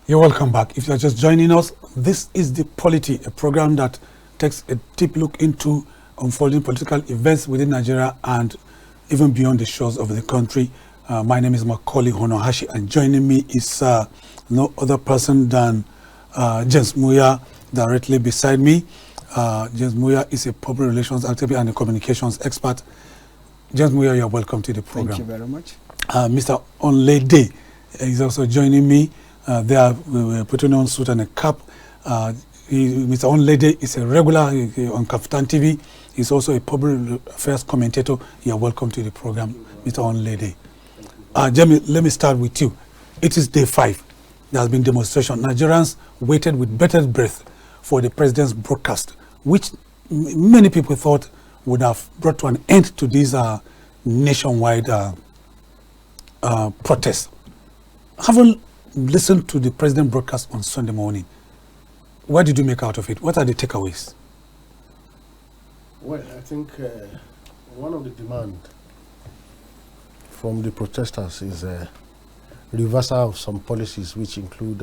You're welcome back. If you're just joining us, this is the POLITY, a program that takes a deep look into unfolding political events within Nigeria and even beyond the shores of the country. My name is Maucauley Hunohashi, and joining me is no other person than James Muya, directly beside me. James Muya is a public relations activist and a communications expert. James Muya, you're welcome to the program. Thank you very much. Mr. Onlede is also joining me. They are putting on suit and a cap. Mr. Onlede is a regular on KAFTAN TV. He's also a public affairs commentator. You are welcome to the program, Mr. Onlede. Jamie, let me start with you. It is day 5. There has been demonstration. Nigerians waited with bated breath for the president's broadcast, which many people thought would have brought to an end to these nationwide protests. Haven't listened to the president broadcast on Sunday morning. What did you make out of it? What are the takeaways? Well, I think one of the demands from the protesters is a reversal of some policies which include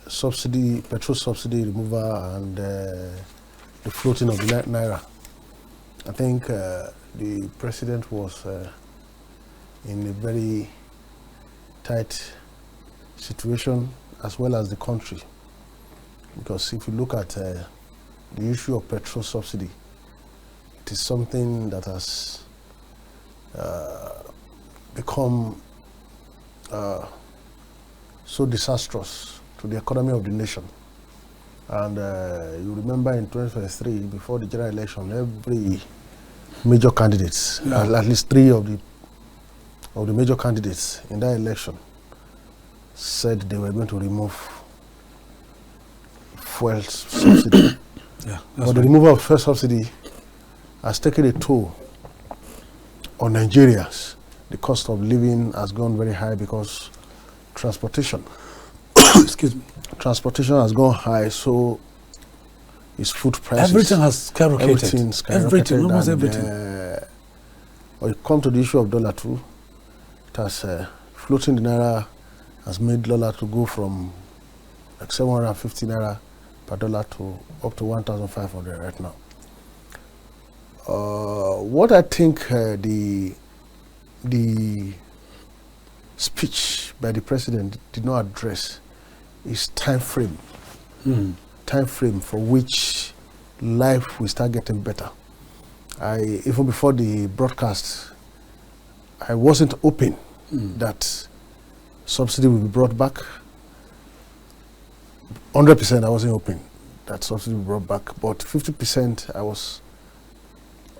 petrol subsidy removal and the floating of the naira. I think the president was in a very tight situation, as well as the country, because if you look at the issue of petrol subsidy, it is something that has become so disastrous to the economy of the nation. And you remember in 2023, before the general election, every major candidates, at least 3 of the major candidates in that election, said they were going to remove fuel subsidy. But the removal of fuel subsidy has taken a toll on Nigerians. The cost of living has gone very high because transportation excuse me, transportation has gone high, so it's food prices. Everything has skyrocketed. Everything, almost everything. When you come to the issue of dollar too, it has floating the naira has made dollar to go from like 750 naira per dollar to up to 1,500 right now. What I think the speech by the president did not address is time frame. Time frame for which life will start getting better. Even before the broadcast, I wasn't open that subsidy will be brought back. 100% I wasn't open that subsidy will be brought back, but 50% I was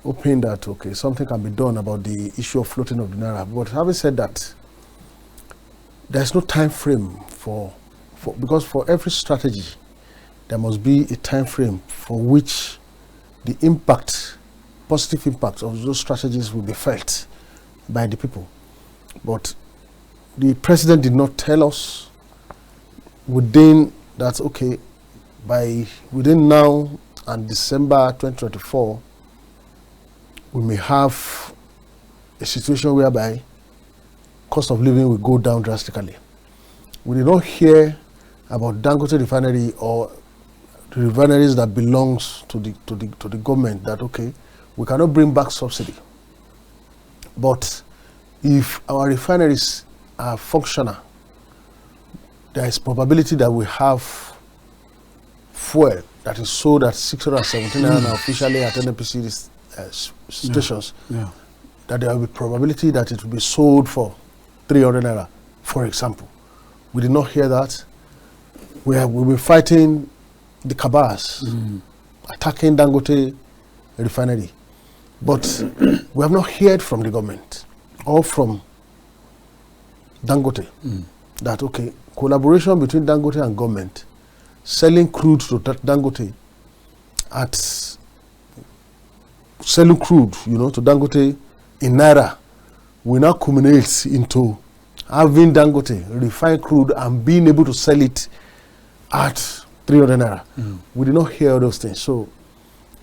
hoping that, okay, something can be done about the issue of floating of the naira. But having said that, there's no time frame because for every strategy, there must be a time frame for which the positive impact of those strategies will be felt by the people. But the president did not tell us within now and December 2024, we may have a situation whereby cost of living will go down drastically. We did not hear about Dangote refinery or the refineries that belongs to the government that, okay, we cannot bring back subsidy. But if our refineries are functional, there is probability that we have fuel that is sold at 617 naira officially at NNPC stations. That there will be probability that it will be sold for 300 naira, for example. We did not hear that. We'll be fighting the cabals, attacking Dangote refinery. But we have not heard from the government or from Dangote that, okay, collaboration between Dangote and government, selling crude to Dangote selling crude, to Dangote in naira will now culminate into having Dangote refine crude and being able to sell it at 300 naira. We did not hear those things. So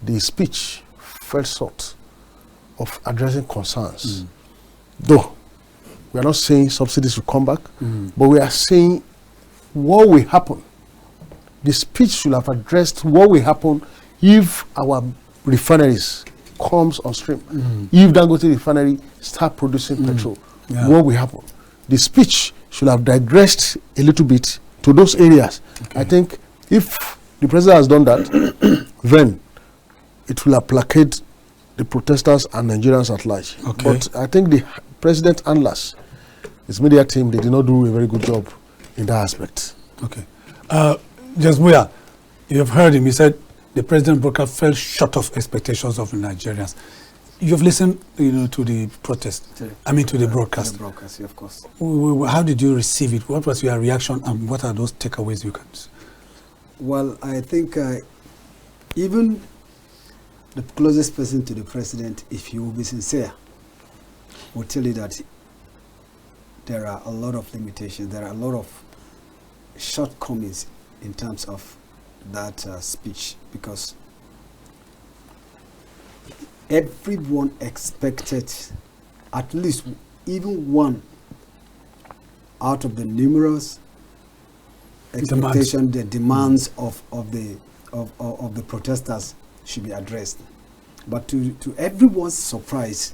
the speech fell short of addressing concerns. Though we are not saying subsidies will come back, but we are saying what will happen. The speech should have addressed what will happen if our refineries comes on stream. If Dangote refinery start producing petrol, what will happen? The speech should have digressed a little bit to those areas. I think if the president has done that, then it will placate the protesters and Nigerians at large. But I think the president Analyst, his media team, they did not do a very good job in that aspect. Just Muya, you have heard him. He said the president broadcast fell short of expectations of Nigerians. You've listened, to the protest. To the broadcast. The broadcast, of course. How did you receive it? What was your reaction, and what are those takeaways you can? Well, I think even the closest person to the president, if he will be sincere, will tell you that there are a lot of limitations. There are a lot of shortcomings in terms of that speech, because everyone expected at least even one out of the numerous expectation, the demands of the protesters should be addressed. But to everyone's surprise,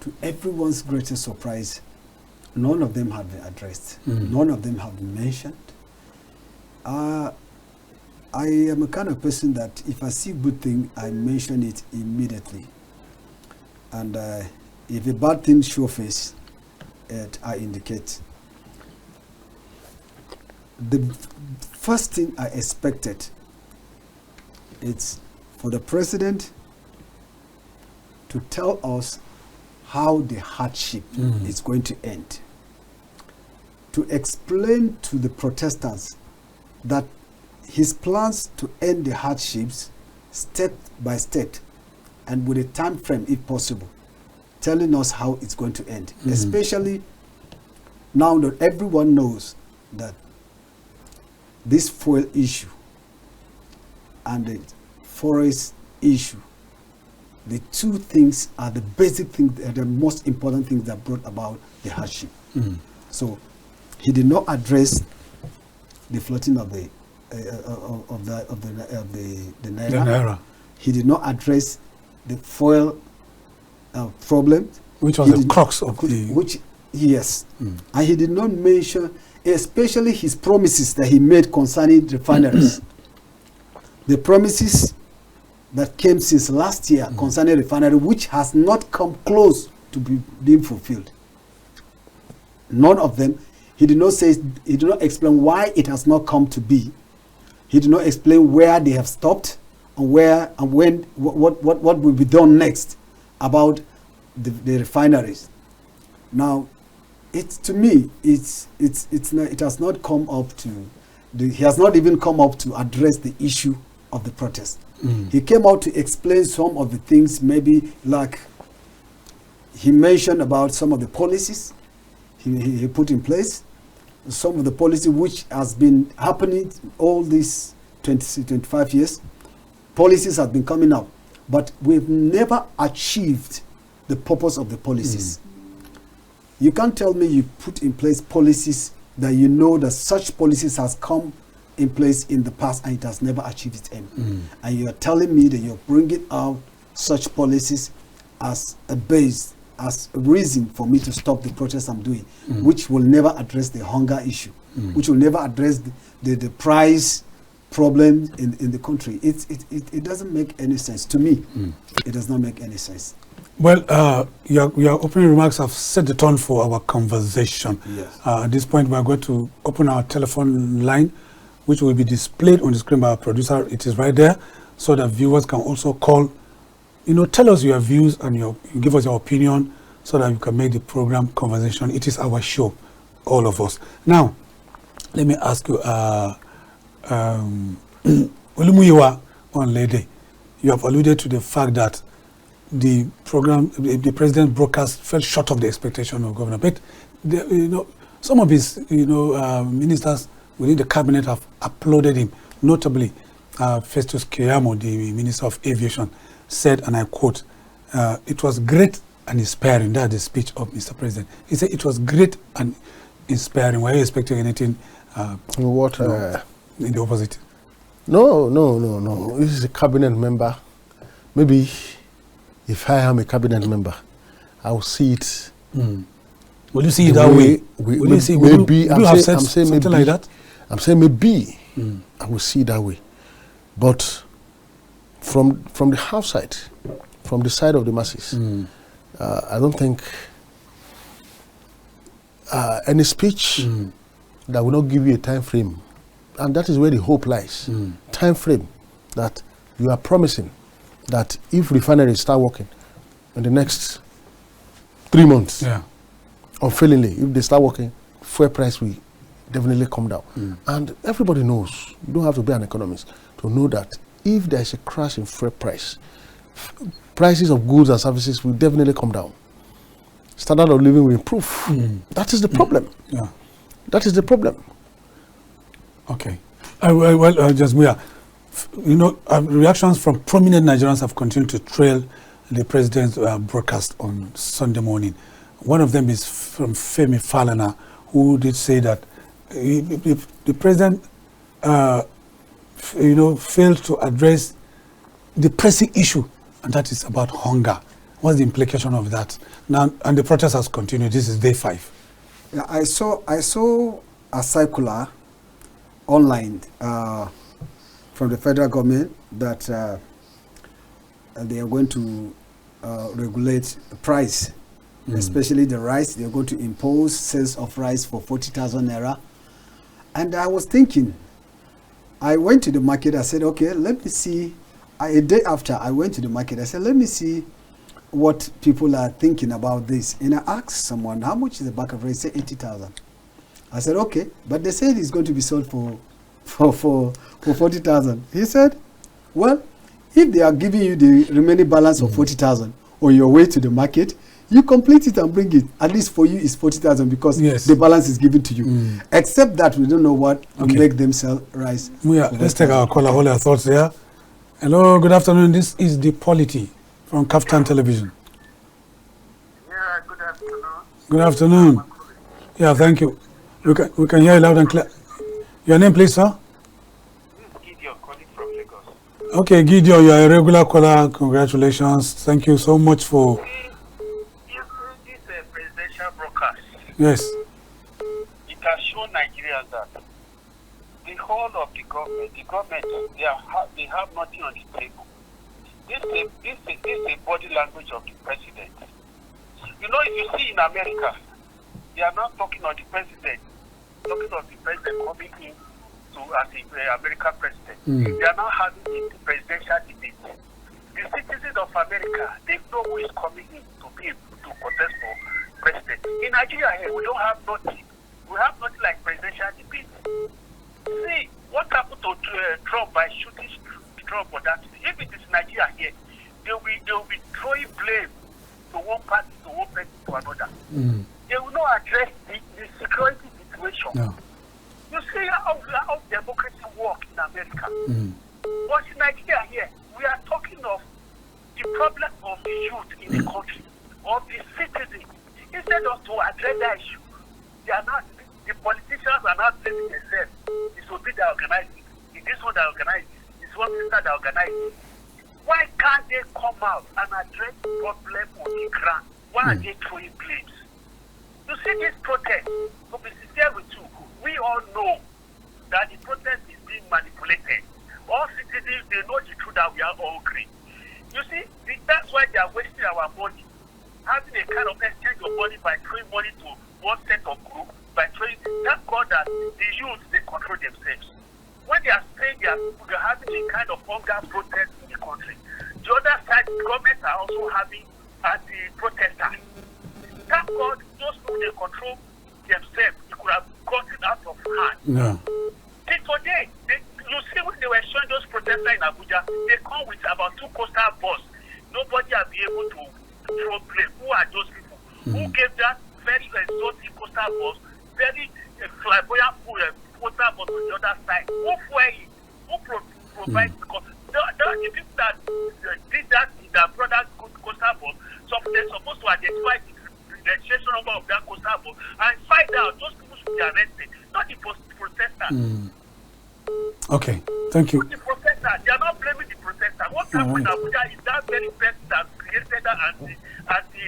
to everyone's greatest surprise, none of them have been addressed. None of them have been mentioned. I am a kind of person that if I see good thing, I mention it immediately. And if a bad thing show face, I indicate. The first thing I expected, it's for the president to tell us how the hardship is going to end. To explain to the protesters that his plans to end the hardships step by step and with a time frame if possible, telling us how it's going to end. Especially now that everyone knows that this fuel issue and the forest issue, the two things are the basic things, the most important things that brought about the hardship. So he did not address the floating of the naira. He did not address the fuel problem, which was the crux of the. And he did not mention, especially his promises that he made concerning refineries. The promises that came since last year concerning refinery, which has not come close to being fulfilled. None of them. He did not say. He did not explain why it has not come to be. He did not explain where they have stopped and where and when. What will be done next about the refineries. Now, to me, it has not come up to. He has not even come up to address the issue of the protest. He came out to explain some of the things, maybe like he mentioned about some of the policies he put in place, some of the policy which has been happening all these 25 years. Policies have been coming up, but we've never achieved the purpose of the policies. You can't tell me you put in place policies that you know that such policies has come in place in the past and it has never achieved its aim. And you're telling me that you're bringing out such policies as a base, as a reason for me to stop the protest I'm doing, which will never address the hunger issue, which will never address the price problem in the country. It doesn't make any sense. To me, it does not make any sense. Well, your opening remarks have set the tone for our conversation. Yes. At this point, we are going to open our telephone line, which will be displayed on the screen by our producer. It is right there, so that viewers can also call. Tell us your views and you give us your opinion, so that you can make the program conversation. It is our show, all of us. Now, let me ask you, Olumuyiwa, Onlede, you have alluded to the fact that the president broadcast fell short of the expectation of governor. But some of his ministers within the cabinet have applauded him. Notably, Festus Keyamo, the Minister of Aviation, said, and I quote, "It was great and inspiring." That's the speech of Mr. President. He said it was great and inspiring. Were you expecting anything What? In the opposite? No. This is a cabinet member. Maybe if I am a cabinet member, I will see it. Will you see it that way? Will you see? Maybe you have said something maybe, like that? I'm saying maybe I will see it that way, but from the outside, from the side of the masses, I don't think any speech that will not give you a time frame, and that is where the hope lies. Time frame that you are promising that if refineries start working in the next 3 months, unfailingly, if they start working, fuel price will definitely come down. And everybody knows, you don't have to be an economist to know that if there is a crash in fuel price, prices of goods and services will definitely come down. Standard of living will improve. That is the problem. That is the problem. Okay. Just Muya, reactions from prominent Nigerians have continued to trail the president's broadcast on Sunday morning. One of them is from Femi Falana, who did say that if the president, failed to address the pressing issue, and that is about hunger. What's the implication of that? Now, and the protest has continued. This is day 5. Yeah, I saw a circular online from the federal government that they are going to regulate the price, especially the rice. They are going to impose sales of rice for 40,000 naira. And I was thinking, I went to the market. I said, okay, let me see. A day after I went to the market, I said, let me see what people are thinking about this. And I asked someone, how much is the bag of rice? They said 80,000. I said, okay, but they said it's going to be sold for 40,000. He said, well, if they are giving you the remaining balance of 40,000 on your way to the market, you complete it and bring it. At least for you, it's 40,000 because the balance is given to you. Except that we don't know what will make them sell rice. Muya, let's take our caller. Hold our thoughts there. Hello, good afternoon. This is the POLITY from KAFTAN Television. Yeah, good afternoon. Good afternoon. Yeah, thank you. We can hear you loud and clear. Your name, please, sir? This is Gideon calling from Lagos. Okay, Gideon, you are a regular caller. Congratulations. Thank you so much for... You see this presidential broadcast. Yes. It has shown Nigerians that the whole of the government, they have nothing on the table. This is a body language of the president. You know, if you see in America, they are not talking on the president, talking of the president coming in as the American president. They are not having a presidential debate. The citizens of America, they know who is coming in to be able to contest for president. In Nigeria here, we don't have nothing. We have nothing like presidential debate. See, what happened to Trump by shooting Trump or that? If it is Nigeria here, they will be throwing blame to one party, to one person, to another. They will not address the security situation. No. You see how democracy works in America. But in Nigeria here, we are talking of the problem of the youth in the country, of the citizens. Instead of to address that issue, they are not. The politicians are not telling themselves, it's Obi that organized it, it's this one that organized it, it's one sister that organized it. Why can't they come out and address the problem on the ground? Why are they throwing blames? You see this protest, to be sincere with you, we all know that the protest is being manipulated. All citizens, they know the truth that we are all green. You see, that's why they are wasting our money, having a kind of exchange of money by throwing money to one set of group, by throwing, thank God that the youth, they control themselves. When they are saying they are having a kind of hunger protest in the country, the other side, the government are also having anti-protesters. Thank God, those people, they control themselves. It could have gotten out of hand. No. See, today, you see when they were showing those protesters in Abuja, they come with about 2 coastal buses. Nobody will be able to throw blame. Who are those people? Who gave that very exotic coastal bus, very flamboyant coastal bus on the other side? Who fuel it? Who provides the people that did that in their brother's coastal bus? So they're supposed to identify the registration number of that coastal bus and find out those people should be arrested, not the protesters protesters. Okay, thank you. The protesters, they are not blaming the protesters. What happened in Abuja is that very person that created that as the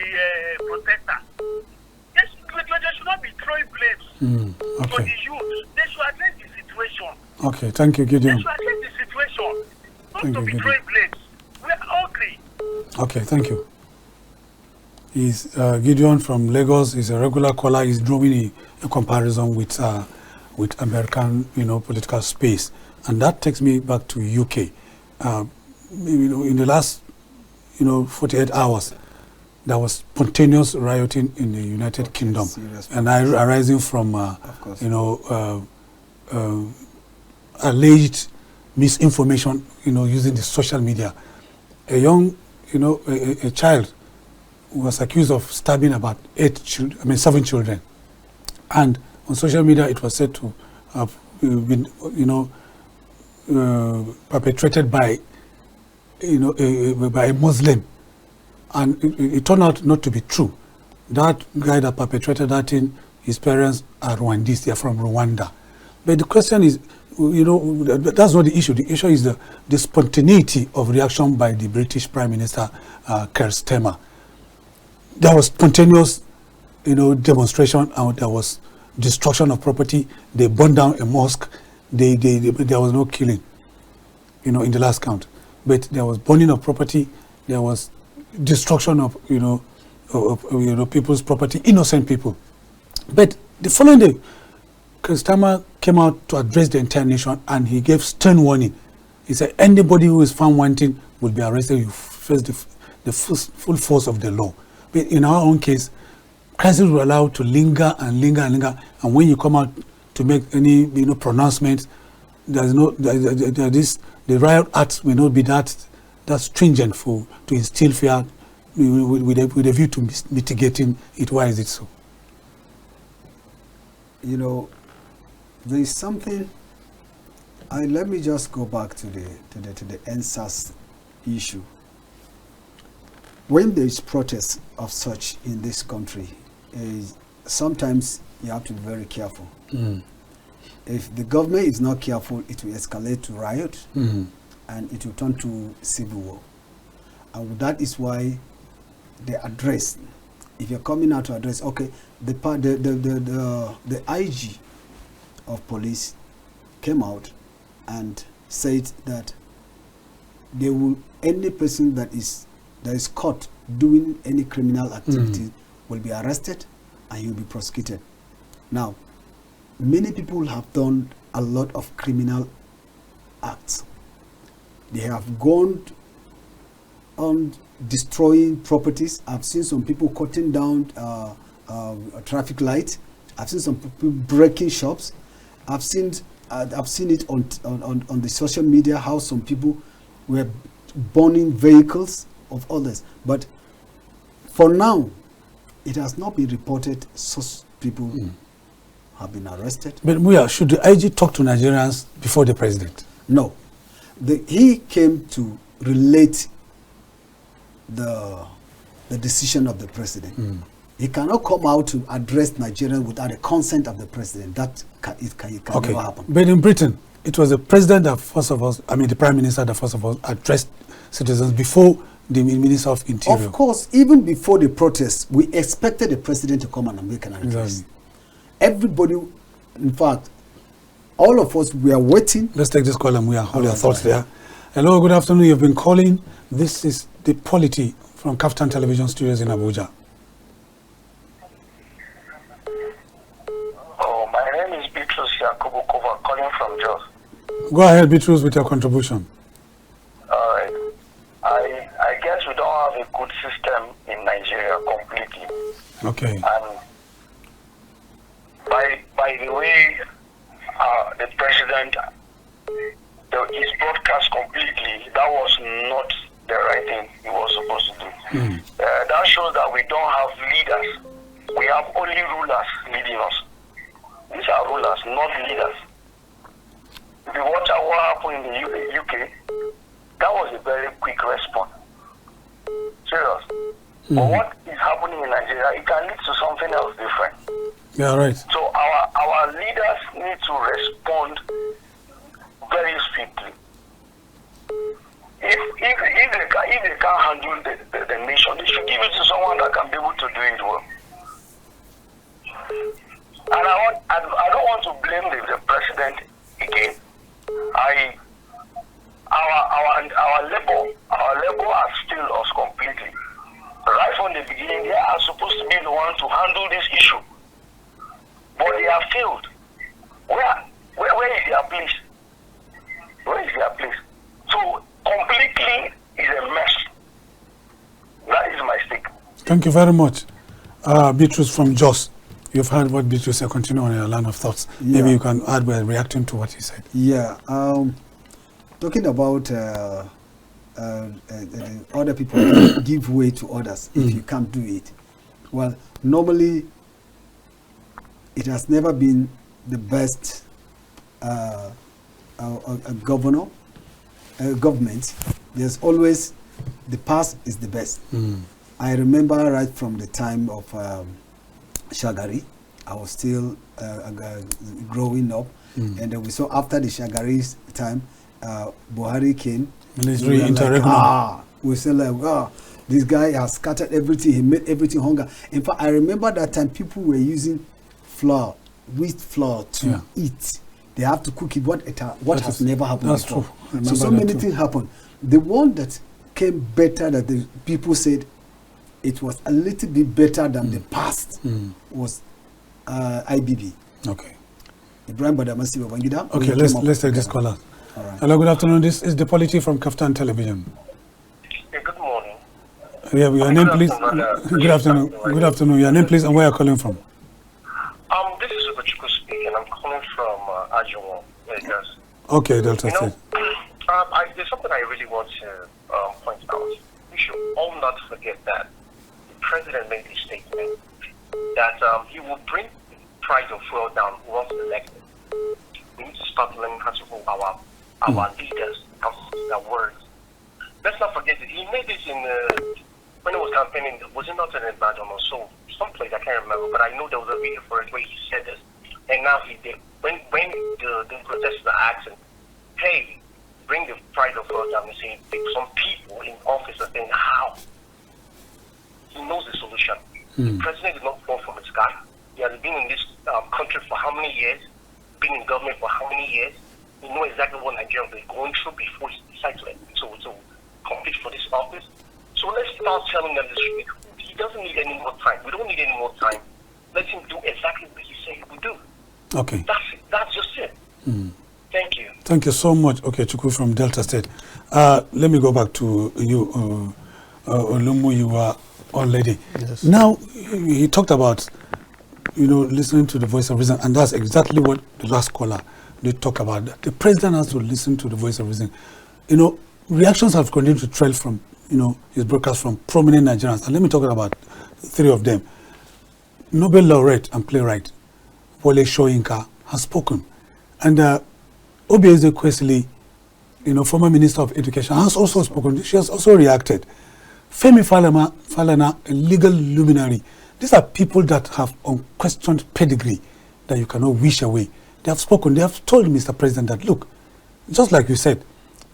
protester. They should not be throwing blames for the youth. They should address the situation. Okay, thank you, Gideon. They should address the situation. Not Thank to you, be Gideon. throwing blames. We are angry. Okay, thank you. He's Gideon from Lagos. He's a regular caller. He's drawing a comparison with American, political space, and that takes me back to UK. In the last, 48 hours, there was spontaneous rioting in the United Kingdom, and arising from, alleged misinformation, using the social media. A young, a child was accused of stabbing about 7 children, and on social media it was said to have been, perpetrated by, by a Muslim, and it turned out not to be true. That guy that perpetrated that thing, his parents are Rwandese; they are from Rwanda. But the question is, that's not the issue. The issue is the spontaneity of reaction by the British Prime Minister Keir Starmer. There was spontaneous, demonstration, and there was destruction of property. They burned down a mosque. There was no killing, in the last count. But there was burning of property. There was destruction of, people's property, innocent people. But the following day, Keir Starmer came out to address the entire nation, and he gave stern warning. He said, anybody who is found wanting will be arrested. You face the full force of the law. But in our own case, crises were allowed to linger and linger and linger. And when you come out to make any pronouncements, the riot acts will not be that stringent to instill fear with a view to mitigating it. Why is it so? There is something. Let me just go back to the NSAS issue. When there is protest of such in this country, sometimes you have to be very careful. If the government is not careful, it will escalate to riot, and it will turn to civil war. And that is why they address. If you're coming out to address, okay, the IG of police came out and said that they will, any person that is caught doing any criminal activity will be arrested and he will be prosecuted. Now, many people have done a lot of criminal acts. They have gone on destroying properties. I've seen some people cutting down traffic lights. I've seen some people breaking shops. I've seen it on the social media how some people were burning vehicles of others. But for now, it has not been reported such people have been arrested. But Muya, should the IG talk to Nigerians before the president? No. He came to relate the decision of the president. He cannot come out to address Nigerians without the consent of the president. It can never happen. But in Britain, it was the president that the prime minister that first of all addressed citizens before the minister of interior. Of course, even before the protests, we expected the president to come and make an address. Exactly. Everybody, in fact, all of us, we are waiting. Let's take this call, Muya. Hold your thoughts there. Hello, good afternoon. You've been calling. This is the POLITY from KAFTAN Television Studios in Abuja. Oh, my name is Bitrus Yakubukova, calling from Jos. Go ahead, Bitrus, with your contribution. All right. I guess we don't have a good system in Nigeria completely. Okay. And by the way, the president is broadcast completely, that was not the right thing he was supposed to do. That shows that we don't have leaders. We have only rulers leading us. These are rulers, not leaders. If you watch out what happened in the UK, that was a very quick response. Serious. But what is happening in Nigeria, it can lead to something else different. Yeah, right. So our leaders need to respond very swiftly. If they can't handle the nation, they should give it to someone that can be able to do it well. And I don't want to blame the president again. Our labor has failed us completely. Right from the beginning, they are supposed to be the ones to handle this issue, but they have failed. Where is their place? Where is their place? So completely is a mess. That is my stake. Thank you very much, Beatrice from Jos. You've heard what Beatrice said. Continue on your line of thoughts. Yeah. Maybe you can add by reacting to what he said. Yeah. Talking about other people give way to others if you can't do it. Well, normally it has never been the best government. There's always the past is the best. I remember right from the time of Shagari. I was still growing up, and then we saw after the Shagari's time, Buhari came. Military We said like, this guy has scattered everything. He made everything hunger. In fact, I remember that time people were using flour, wheat flour to eat. They have to cook it. What has never happened that's before. True. So many things happened. The one that came better that the people said it was a little bit better than the past was IBB. Okay. Ibrahim Badamasi Babangida. Okay, let's take this caller. All right. Hello, good afternoon. This is the POLITY from KAFTAN Television. Yeah, good morning. Yeah, your name, please. Good afternoon. Good afternoon. Your name, please, and where are you calling from? This is Ugochukwu speaking. I'm calling from Ajuwon, Lagos. Okay, Delta State. There's something I really want to point out. We should all not forget that the president made a statement that he will bring the price of fuel down once elected. We need to start learning how to hold our leaders, how to speak their words. Let's not forget that he made this in when he was campaigning. Was it not in Ibadan or so? Someplace I can't remember, but I know there was a video for it where he said this. And now he did. When the protesters are asking, hey, bring the price of fuel down, and say some people in office are saying how. He knows the solution. The president did not fall from the sky. He has been in this country for how many years? Been in government for how many years? We know exactly what Nigerians are going through before he decides to compete for this office. So let's start telling them this. He doesn't need any more time. We don't need any more time. Let him do exactly what he said he would do. Okay. That's it. That's just it. Thank you. Thank you so much. Okay, Chukwu from Delta State. Let me go back to you, Olumuyiwa, Onlede. Yes. Now, he talked about, listening to the voice of reason, and that's exactly what the last caller did talk about. The president has to listen to the voice of reason. Reactions have continued to trail from, his broadcast from prominent Nigerians. And let me talk about 3 of them. Nobel laureate and playwright Wole Soyinka has spoken. And Obieze Kwesili, former Minister of Education, has also spoken. She has also reacted. Femi Falana, a legal luminary. These are people that have unquestioned pedigree that you cannot wish away. They have spoken. They have told Mr. President that, look, just like you said,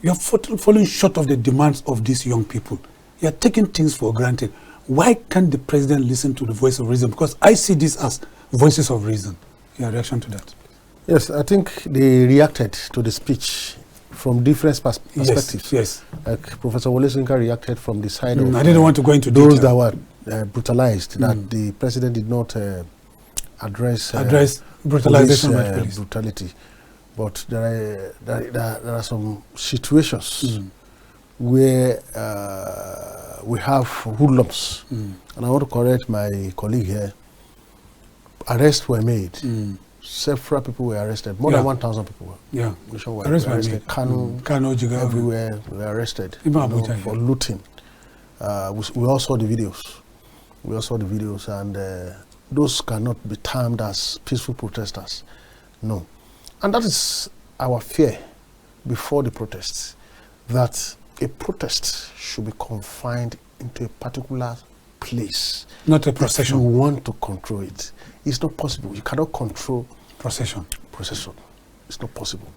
you are falling short of the demands of these young people. You are taking things for granted. Why can't the president listen to the voice of reason? Because I see this as voices of reason. Your reaction to that? Yes, I think they reacted to the speech from different perspectives. Yes. Like Professor Wole Soyinka reacted from the side of I didn't want to go into those detail. that were brutalized, that the president did not address brutalization police, by police. brutality. But there are some situations where we have hoodlums. And I want to correct my colleague here. Arrests were made. Several people were arrested. More than 1,000 people were arrested. Kano, Jigawa, everywhere were arrested for looting. We all saw the videos. And those cannot be termed as peaceful protesters. No. And that is our fear before the protests, that a protest should be confined into a particular place. Not a procession. If you want to control it, it's not possible. You cannot control procession. It's not possible.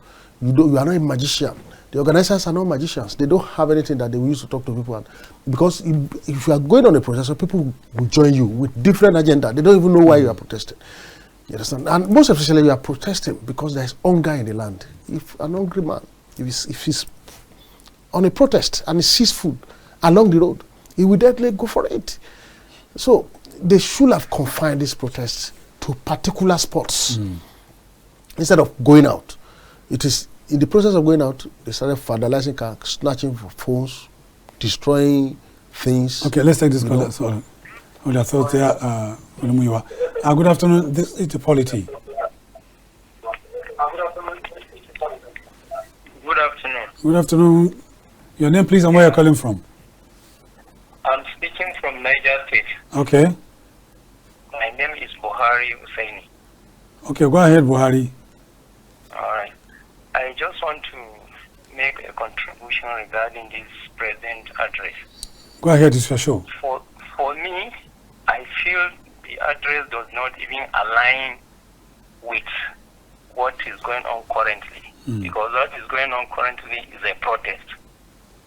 You are not a magician. The organizers are not magicians. They don't have anything that they will use to talk to people. And because if you are going on a procession, people will join you with different agenda. They don't even know why you are protesting. You understand? And most especially, you are protesting because there is hunger in the land. If an hungry man, if he's on a protest and he sees food along the road, he will definitely go for it. So they should have confined these protests to particular spots instead of going out. It is in the process of going out, they started vandalizing cars, snatching phones, destroying things. Okay, let's take this call. Sorry. Hold your thoughts there, Olumuyiwa. Good afternoon. This is the POLITY. Good afternoon. Good afternoon. Your name, please, and where you're calling from? I'm speaking from Niger State. Okay. My name is Buhari Hussaini. Okay, go ahead, Buhari. All right. I just want to make a contribution regarding this present address. Go ahead, it's your show. For me, I feel the address does not even align with what is going on currently. Because what is going on currently is a protest.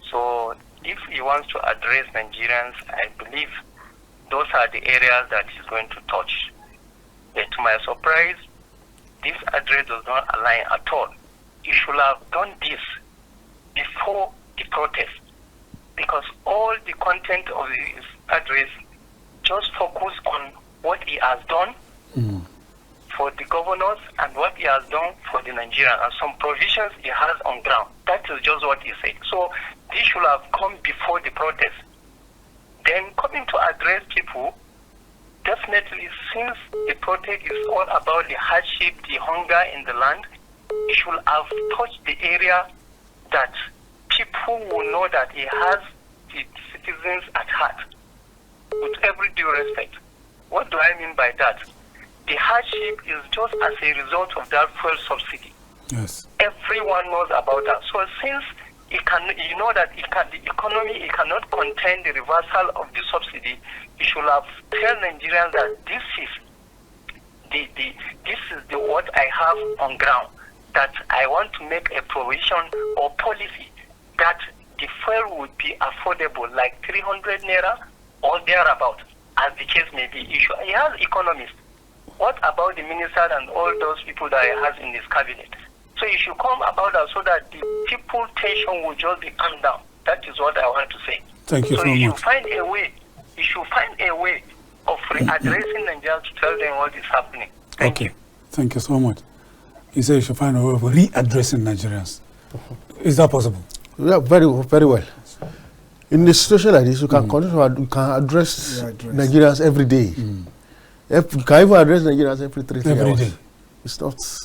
So if he wants to address Nigerians, I believe those are the areas that he's going to touch. But to my surprise, this address does not align at all. He should have done this before the protest, because all the content of his address just focus on what he has done for the governors and what he has done for the Nigerians and some provisions he has on ground. That is just what he said. So this should have come before the protest. Then coming to address people, definitely since the protest is all about the hardship, the hunger in the land, he should have touched the area that people will know that he has the citizens at heart. With every due respect. What do I mean by that? The hardship is just as a result of that fuel subsidy. Yes. Everyone knows about that. So since the economy cannot contain the reversal of the subsidy, you should have tell Nigerians that this is what I have on ground. That I want to make a provision or policy that the fuel would be affordable, like 300 naira or thereabout, as the case may be. He has economists. What about the minister and all those people that he has in his cabinet? So you should come about that so that the people tension will just be calmed down. That is what I want to say. Thank you so much. You should find a way of addressing Nigerians to tell them what is happening. Thank you. Thank you so much. He said you should find a way of readdressing Nigerians. Is that possible? Yeah, very, very well. In a situation like this, you can address Nigerians every day. You can even address Nigerians every 3 hours. Day.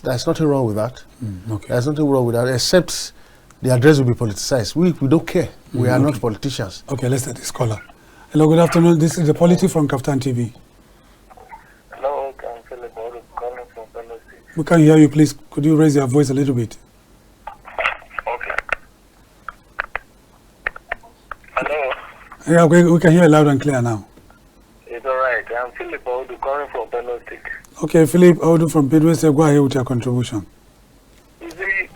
There's nothing wrong with that. Okay. There's nothing wrong with that, except the address will be politicized. We don't care. We are not politicians. Okay, let's take this caller. Hello, good afternoon. This is the POLITY from KAFTAN TV. Hello, I'm Philip calling from Analyst. We can hear you, please. Could you raise your voice a little bit? Okay. Hello. Yeah, we can hear you loud and clear now. It's all right. I'm Philip calling from Analyst. Okay, Philip Audu from Bedouin, go ahead with your contribution. You see,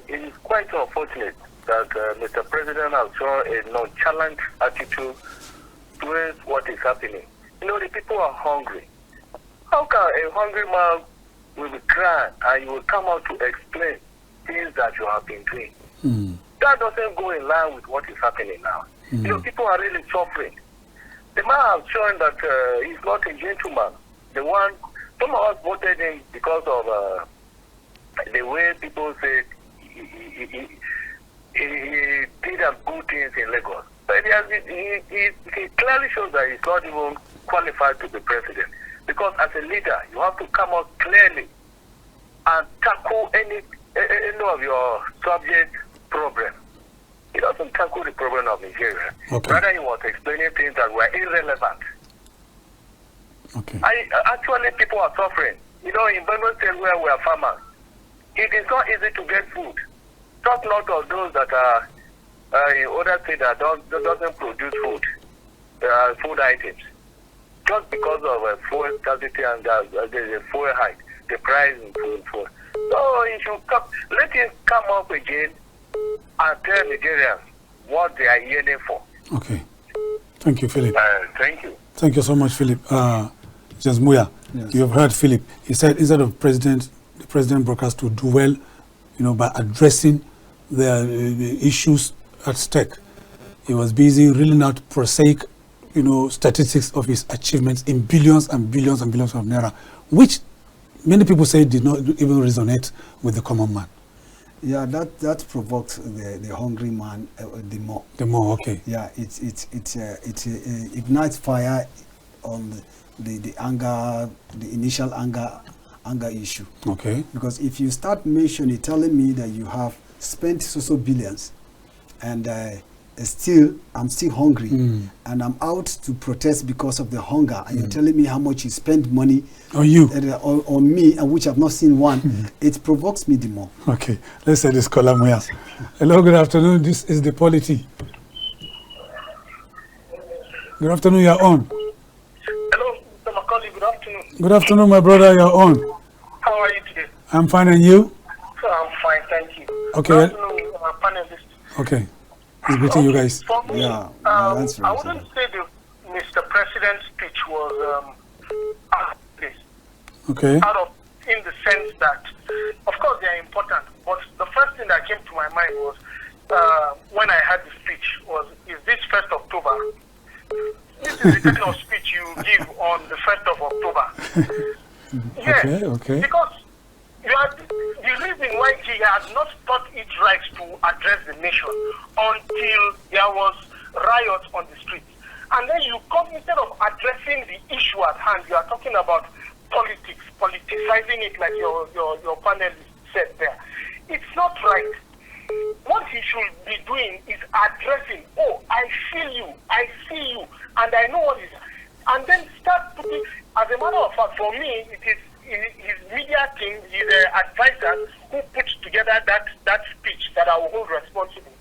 it is quite unfortunate that Mr. President has shown a nonchalant attitude towards what is happening. You know, the people are hungry. How can a hungry man will be crying and you will come out to explain things that you have been doing? That doesn't go in line with what is happening now. You know, people are really suffering. The man has shown that he's not a gentleman. Some of us voted him because of the way people said he did good things in Lagos. But he clearly shows that he's not even qualified to be president. Because as a leader, you have to come out clearly and tackle any of your subject problems. He doesn't tackle the problem of Nigeria. Okay. Rather, he was explaining things that were irrelevant. Okay. Actually, people are suffering. You know, in Benue State where we are farmers, it is not easy to get food. Talk not of those that are in other states that doesn't produce food. food items. Just because of fuel scarcity and there's a fuel hike, the price in food. So it should come, let him come up again and tell Nigerians what they are yearning for. Okay. Thank you, Philip. Thank you. Thank you so much, Philip. Just Muya, Yes. you have heard Philip. He said instead of the president broadcast to do well, by addressing the issues at stake, he was busy reeling out prosaic, statistics of his achievements in billions and billions and billions of naira, which many people say did not even resonate with the common man. Yeah, that provokes the hungry man the more. The more, okay. Yeah, it ignites fire on the anger, the initial anger issue. Okay. Because if you start mentioning, telling me that you have spent so billions, and I'm still hungry, and I'm out to protest because of the hunger, and you're telling me how much you spend money on you, on me, and which I've not seen one, it provokes me the more. Okay, let's say this caller Muya. Hello, good afternoon. This is the POLITY. Good afternoon, you're on. Hello, Mr. Maucauley, good afternoon. Good afternoon, my brother, you're on. How are you today? I'm fine, and you? I'm fine, thank you. Okay. Good afternoon, panelists. Okay. It's greeting you guys. For me, Yeah, I wouldn't say the Mr. President's speech was out of place. Okay. In the sense that, of course, they are important, but the first thing that came to my mind was when I heard the speech was, is this 1st October? This is the kind of speech you give on the 1st of October. Yes, Okay. because the reason why he has not thought it right to address the nation until there was riots on the streets. And then you come, instead of addressing the issue at hand, you are talking about politics, politicizing it like your panelist said there. It's not right. What he should be doing is addressing, I feel you, I see you, and I know what is. And then start putting, as a matter of fact, for me, it is his media team, his advisors who put together that speech that I will hold responsible.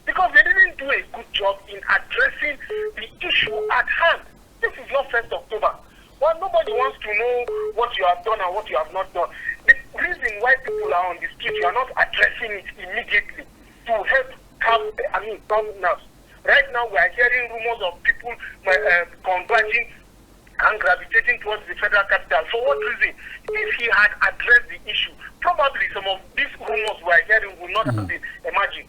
Because they didn't do a good job in addressing the issue at hand. This is not 1st October. Well, nobody wants to know what you have done and what you have not done. The reason why people are on the street, you are not addressing it immediately to help calm nerves. Right now, we are hearing rumors of people converging and gravitating towards the federal capital. For what reason? If he had addressed the issue, probably some of these rumors we are hearing would not have been imagined.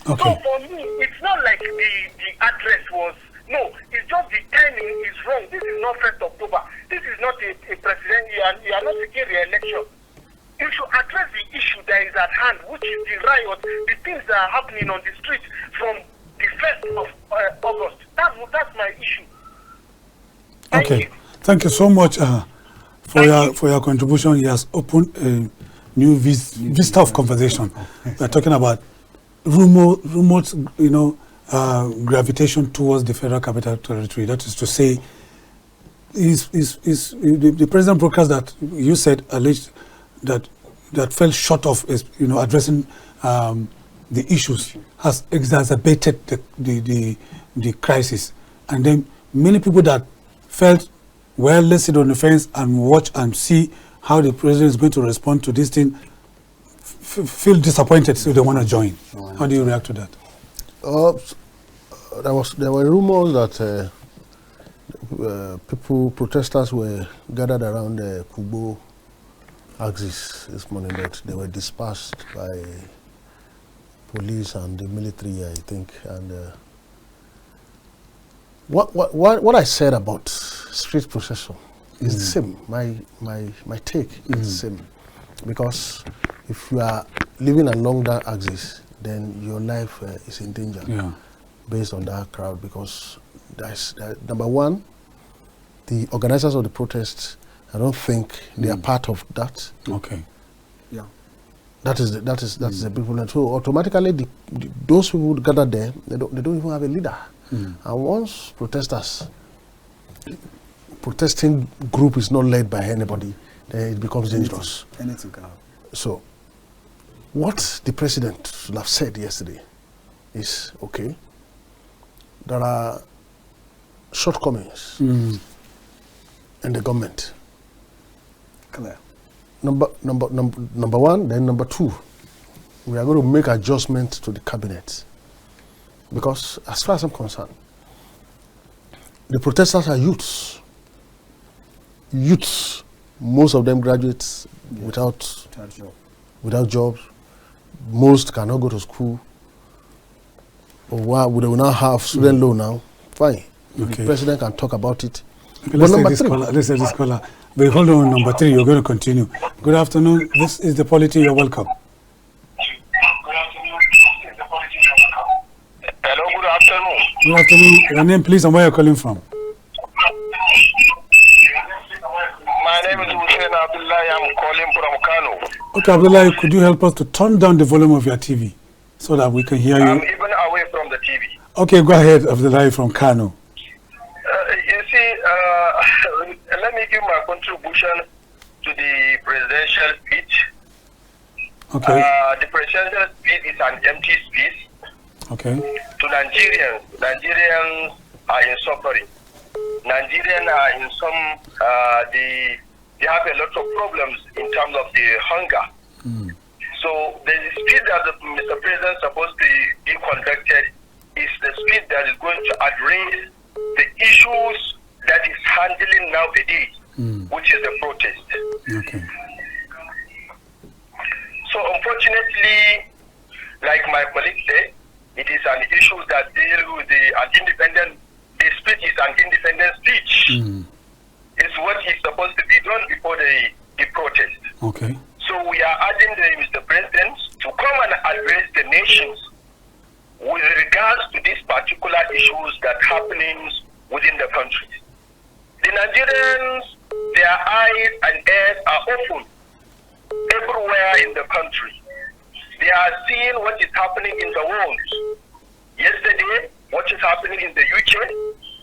Okay. So for me, it's not like the address was, no, it's just the timing is wrong. This is not 1st October. This is not a president. You are not seeking re-election. You should address the issue that is at hand, which is the riot, the things that are happening on the streets from the 1st of August. That's my issue. Okay. Thank you so much for your contribution. He has opened a new vista of conversation. We're talking about remote, gravitation towards the Federal Capital Territory. That is to say, the president broadcast that you said alleged that fell short of addressing the issues has exacerbated the crisis, and then many people that felt, well, let's sit on the fence and watch and see how the president is going to respond to this thing, feel disappointed, so they want to join. How do you react to that? There were rumors that protesters were gathered around the Kubo axis this morning, but they were dispersed by police and the military, I think. And what I said about street procession is the same. My take is the same, because if you are living along that axis, then your life is in danger based on that crowd. Because number one, the organizers of the protests, I don't think they are part of that. Okay. Yeah. That is a big problem. So automatically, those people gathered there, they don't even have a leader. And once protesting group is not led by anybody, then it becomes dangerous. Anything can happen. So, what the president should have said yesterday is, okay, there are shortcomings in the government. Clear. Number one, then number two, we are going to make adjustments to the cabinet. Because as far as I'm concerned, the protesters are youths. Youths, most of them graduates without jobs. Most cannot go to school. Or we will now have student loan now. Fine. Okay. The president can talk about it. Okay, let's say this caller. But hold on, number 3, you're going to continue. Good afternoon. This is the Polity. You're welcome. Hello, good afternoon. Good afternoon. Your name, please, and where you're calling from. My name is Hussein Abdullah. I'm calling from Kano. Okay, Abdullah, could you help us to turn down the volume of your TV so that we can hear you? I'm even away from the TV. Okay, go ahead, Abdullah from Kano. You see, let me give my contribution to the presidential speech. Okay. The presidential speech is an empty speech. Okay. To Nigerians are in suffering. Nigerians are in some, they have a lot of problems in terms of the hunger. So the speech that Mr. President is supposed to be conducted is the speech that is going to address the issues that is handling nowadays, which is the protest. Okay. So unfortunately, like my colleague said, it is an issue that deals with the speech is an independent speech. It's what is supposed to be done before the protest. Okay. So we are urging Mr. President to come and address the nations with regards to these particular issues that are happening within the country. The Nigerians, their eyes and ears are open everywhere in the country. They are seeing what is happening in the world. Yesterday, what is happening in the UK.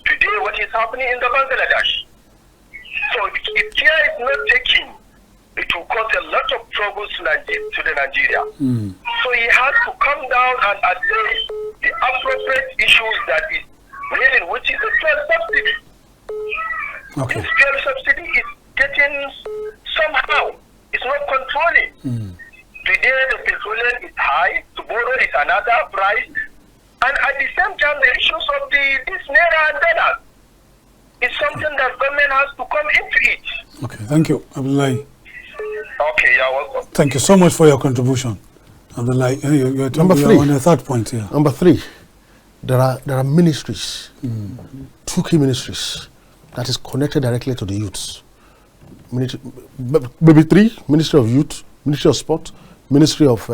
Today, what is happening in the Bangladesh. So if care is not taken, it will cause a lot of troubles to the Nigeria. So he has to come down and address the appropriate issues that is really, which is the fuel subsidy. Okay. This fuel subsidy is getting somehow. It's not controlling. Today the petroleum is high, tomorrow is another price, and at the same time the issues of this naira and dollar is something that government has to come into it. Okay, thank you, Abdullah. Okay, you're welcome. Thank you so much for your contribution, Abdullah. You're Number 3. on the third point here. Number 3, there are ministries, 2 key ministries that is connected directly to the youths. Maybe 3: Ministry of Youth, Ministry of Sport, Ministry of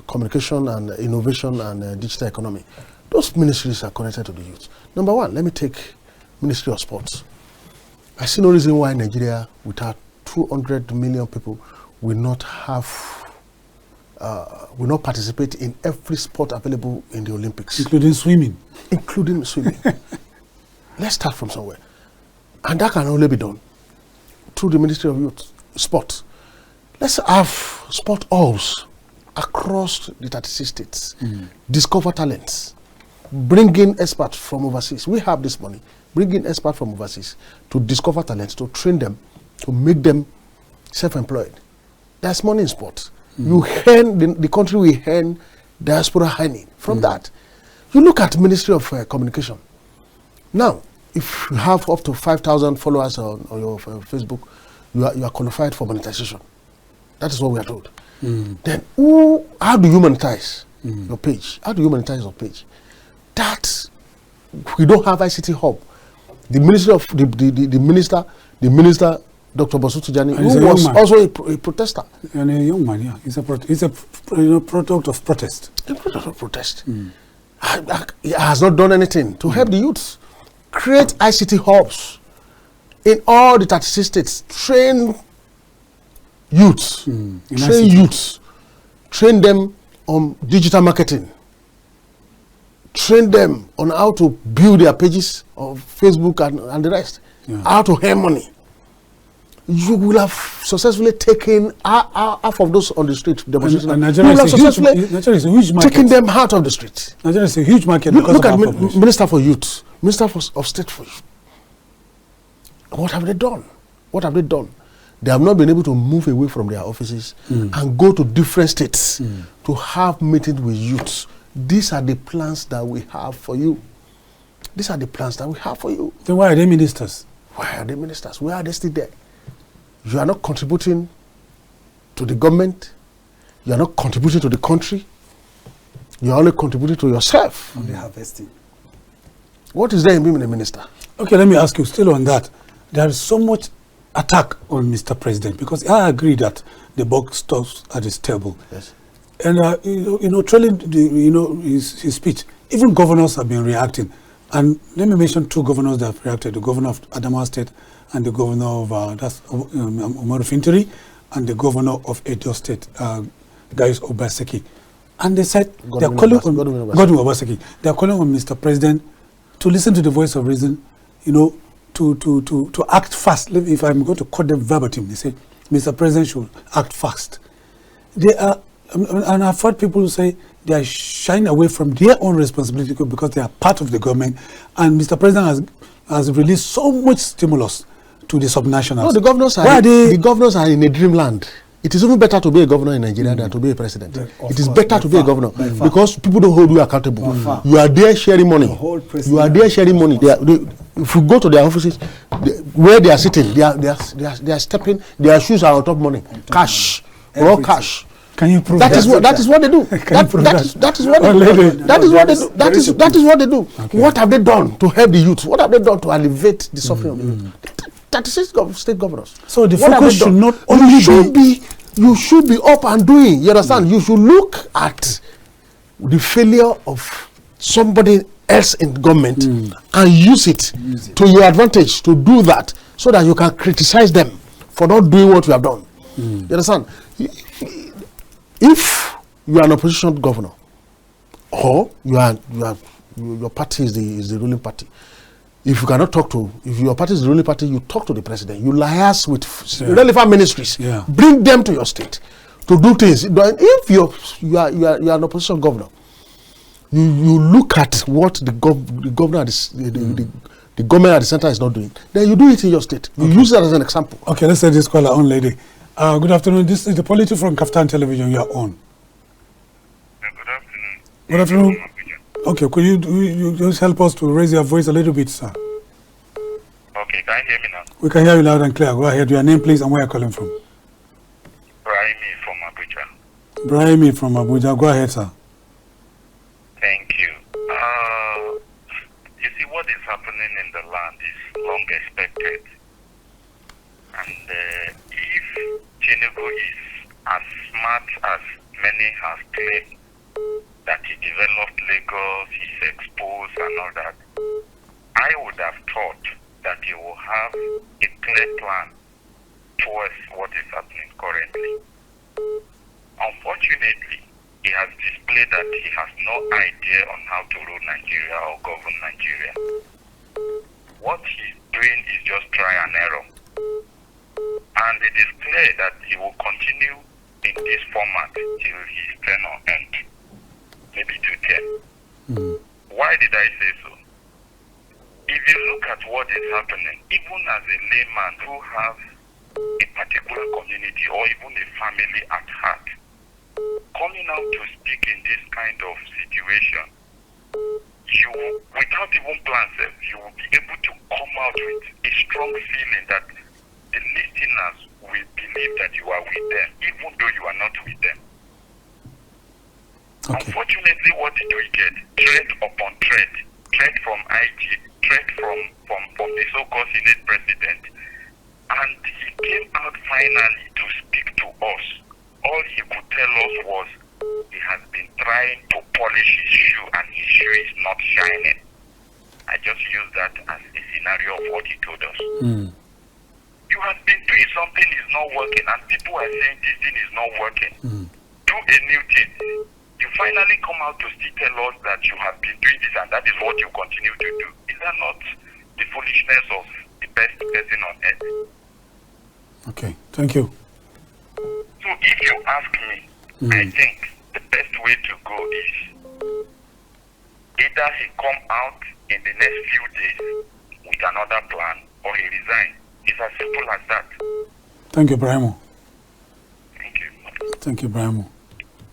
Communication and Innovation and Digital Economy. Those ministries are connected to the youth. Number 1, let me take Ministry of Sports. I see no reason why Nigeria, with our 200 million people, will not participate in every sport available in the Olympics. Including swimming. Including swimming. Let's start from somewhere. And that can only be done through the Ministry of Youth, Sport. Let's have sport hubs across the 36 states. Discover talents. Bring in experts from overseas. We have this money. Bring in experts from overseas to discover talents, to train them, to make them self-employed. There's money in sport. You earn, the country will earn diaspora earning from that. You look at Ministry of Communication. Now, if you have up to 5,000 followers on your Facebook, you are qualified for monetization. That is what we are told. Then, how do you monetize your page? How do you monetize your page? That we don't have ICT hub. The minister of the minister, Dr. Bosu Tijani, who was also a protester. And a young man, yeah. He's a product of protest. A product of protest. He has not done anything to help the youths. Create ICT hubs in all the 36 states. Train youths. Train them on digital marketing. Train them on how to build their pages of Facebook and the rest. How to earn money. you will have successfully taken half of those on the street demonstration. And Nigeria is a huge market. Taking them out of the street. Nigeria is a huge market. Look at Minister for Youth, Minister of State for Youth. What have they done? What have they done? They have not been able to move away from their offices and go to different states to have meetings with youths. These are the plans that we have for you. These are the plans that we have for you. Then why are they ministers? Why are they ministers? Why are they still there? You are not contributing to the government. You are not contributing to the country. You are only contributing to yourself. Only harvesting. What is there in being a minister? Okay, let me ask you, still on that. There is so much attack on Mr. President, because I agree that the buck stops at his table. Yes. And trailing his speech, even governors have been reacting. And let me mention two governors that have reacted: the governor of Adamawa State and the governor of Umaru Fintiri, and the governor of Edo State, Gaius Obaseki. And they said they are calling on Godwin Obaseki. They are calling on Mr. President to listen to the voice of reason, to act fast. If I'm going to quote them verbatim, they say Mr. President should act fast. They are, and I've heard people say they are shying away from their own responsibility because they are part of the government, and Mr. President has released so much stimulus to the subnationals. No, the governors are in a dreamland. It is even better to be a governor in Nigeria than to be a president. It is better to be a governor because people don't hold you accountable. You are there sharing money. You are there sharing money. If you go to their offices, where they are sitting, they are stepping. Their shoes are on top money, cash, raw cash. Can you prove that? That is what they do. That is what they do. That is what they do. Okay. What have they done to help the youth? What have they done to alleviate the suffering of the youth? 36 state governors. So the focus should not only be. You should be up and doing. You understand? You should look at the failure of somebody else in government and use it to your advantage to do that, so that you can criticize them for not doing what you have done. You understand? If you are an opposition governor, or your party is the ruling party, if you cannot talk to, if your party is the ruling party, you talk to the president. You liaise with relevant ministries. Yeah. Bring them to your state to do things. If you are an opposition governor, you look at what the governor, the government at the center is not doing. Then you do it in your state. You use that as an example. Okay, let's say this caller, Onlede. Good afternoon. This is the POLITY from KAFTAN Television. You are on. Good afternoon. Good afternoon. Okay, could you just help us to raise your voice a little bit, sir? Okay, can you hear me now? We can hear you loud and clear. Go ahead. Your name, please, and where you're calling from. Brahimi from Abuja. Brahimi from Abuja. Go ahead, sir. Thank you. You see, what is happening in the land is long expected. And if Tinubu is as smart as many have claimed, that he developed Lagos, he's exposed and all that, I would have thought that he will have a clear plan towards what is happening currently. Unfortunately, he has displayed that he has no idea on how to rule Nigeria or govern Nigeria. What he's doing is just try and error. And it is clear that he will continue in this format till his tenure ends. Maybe to 10. Why did I say so? If you look at what is happening, even as a layman who has a particular community or even a family at heart, coming out to speak in this kind of situation, you, without even plans, you will be able to come out with a strong feeling that the listeners will believe that you are with them, even though you are not with them. Okay. Unfortunately, what did we get? Threat upon threat. Threat from IG, threat from the so-called Senate president. And he came out finally to speak to us. All he could tell us was he has been trying to polish his shoe and his shoe is not shining. I just use that as a scenario of what he told us. You have been doing something is not working and people are saying this thing is not working. Do a new thing. You finally come out to still tell us that you have been doing this and that is what you continue to do. Is that not the foolishness of the best person on earth? Okay, thank you. So if you ask me, I think the best way to go is either he come out in the next few days with another plan or he resign. It's as simple as that. Thank you, Brahimo. Thank you. Thank you, Brahimo.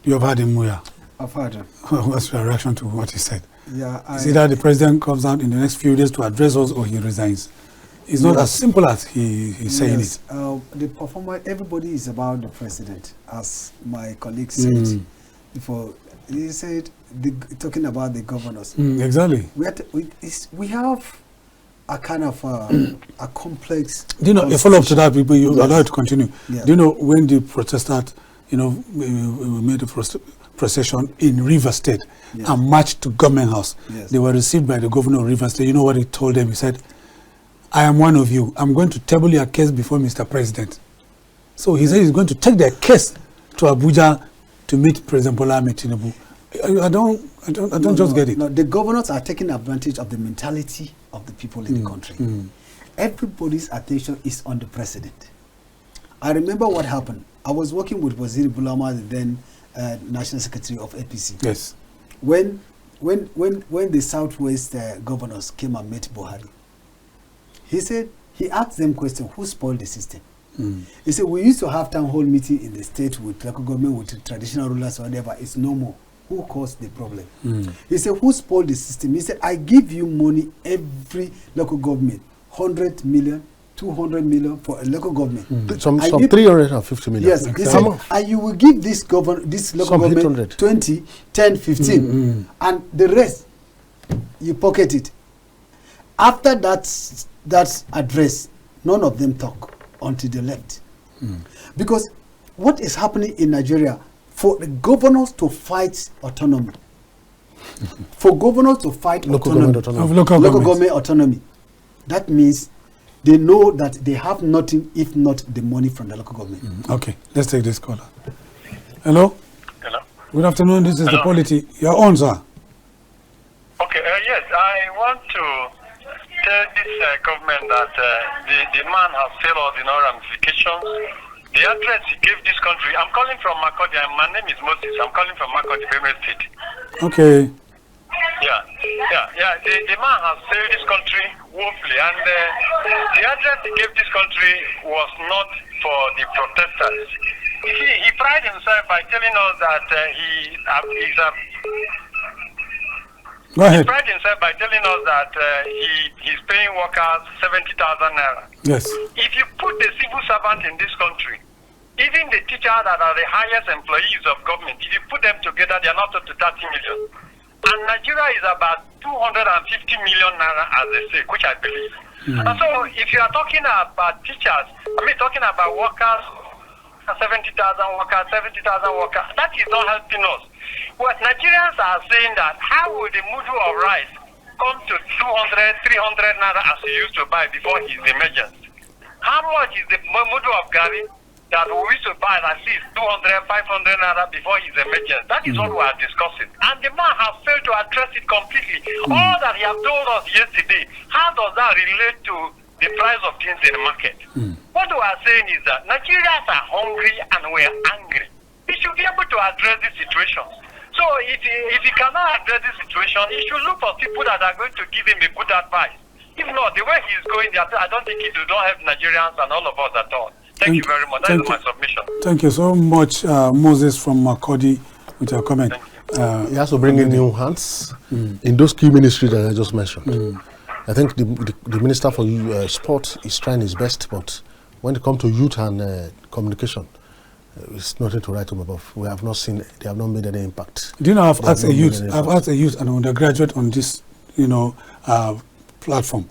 You have heard him, Muya. I've heard him. What's your reaction to what he said? Yeah, It's either the president comes out in the next few days to address us or he resigns. It's not as simple as he's saying it. The performer, everybody is about the president, as my colleague said before. He said, talking about the governors. Exactly. We have a kind of a complex. Do you know, a follow-up to that, people, you allow it to continue. Yeah. Do you know when the protesters, we made a procession in River State and marched to Government House? Yes. They were received by the governor of River State. You know what he told them? He said, I am one of you. I'm going to table your case before Mr. President. So he said he's going to take their case to Abuja to meet President Bola Ahmed Tinubu. I don't just get it. No, the governors are taking advantage of the mentality of the people in the country. Everybody's attention is on the president. I remember what happened. I was working with Waziri Bulama, the then National Secretary of APC. Yes. When the Southwest governors came and met Buhari, he asked them question, who spoiled the system? He said, we used to have town hall meeting in the state with local government, with traditional rulers or whatever. It's no more. Who caused the problem? He said, who spoiled the system? He said, I give you money every local government, 100 million, 200 million for a local government. Some 350 million. Yes, he said, and you will give this local government 20, 10, 15, and the rest, you pocket it. After that address, none of them talk until they left. Because what is happening in Nigeria, for the governors to fight autonomy, for governors to fight Local government autonomy, that means they know that they have nothing if not the money from the local government. Okay, let's take this caller. Hello? Hello? Good afternoon, this is the Polity. You're on, sir. Okay, yes, I want to tell this government that the man has failed all the ramifications. The address he gave this country, I'm calling from Maucauley, and my name is Moses. I'm calling from Maucauley, Benue State. Okay. The man has failed this country woefully, and the address he gave this country was not for the protesters. He prided himself by telling us that Go ahead. He prided himself by telling us that he's paying workers 70,000 naira. Yes. If you put the civil servant in this country, even the teachers that are the highest employees of government, if you put them together, they are not up to 30 million. And Nigeria is about 250 million naira, as they say, which I believe. And so if you are talking about teachers, talking about workers, 70,000 workers, 70,000 workers, that is not helping us. What Nigerians are saying that, how will the mudu of rice come to 200, 300 naira as he used to buy before his emergence? How much is the mudu of gari that we used to buy at least 200, 500 naira before his emergence? That is what we are discussing. And the man has failed to address it completely. All that he has told us yesterday, how does that relate to the price of things in the market? What we are saying is that Nigerians are hungry and we are angry. He should be able to address these situations. So if he cannot address this situation, he should look for people that are going to give him a good advice. If not, the way he is going there, I don't think it will not help Nigerians and all of us at all. Thank you very much. That is my submission. Thank you so much, Moses from Maucauley, with your comment. He has to bring in new hands in those key ministries that I just mentioned. I think the Minister for Sport is trying his best, but when it comes to youth and communication, it's nothing to write home about. We have not seen, they have not made any impact. Do you know, I've asked a youth and an undergraduate on this, platform,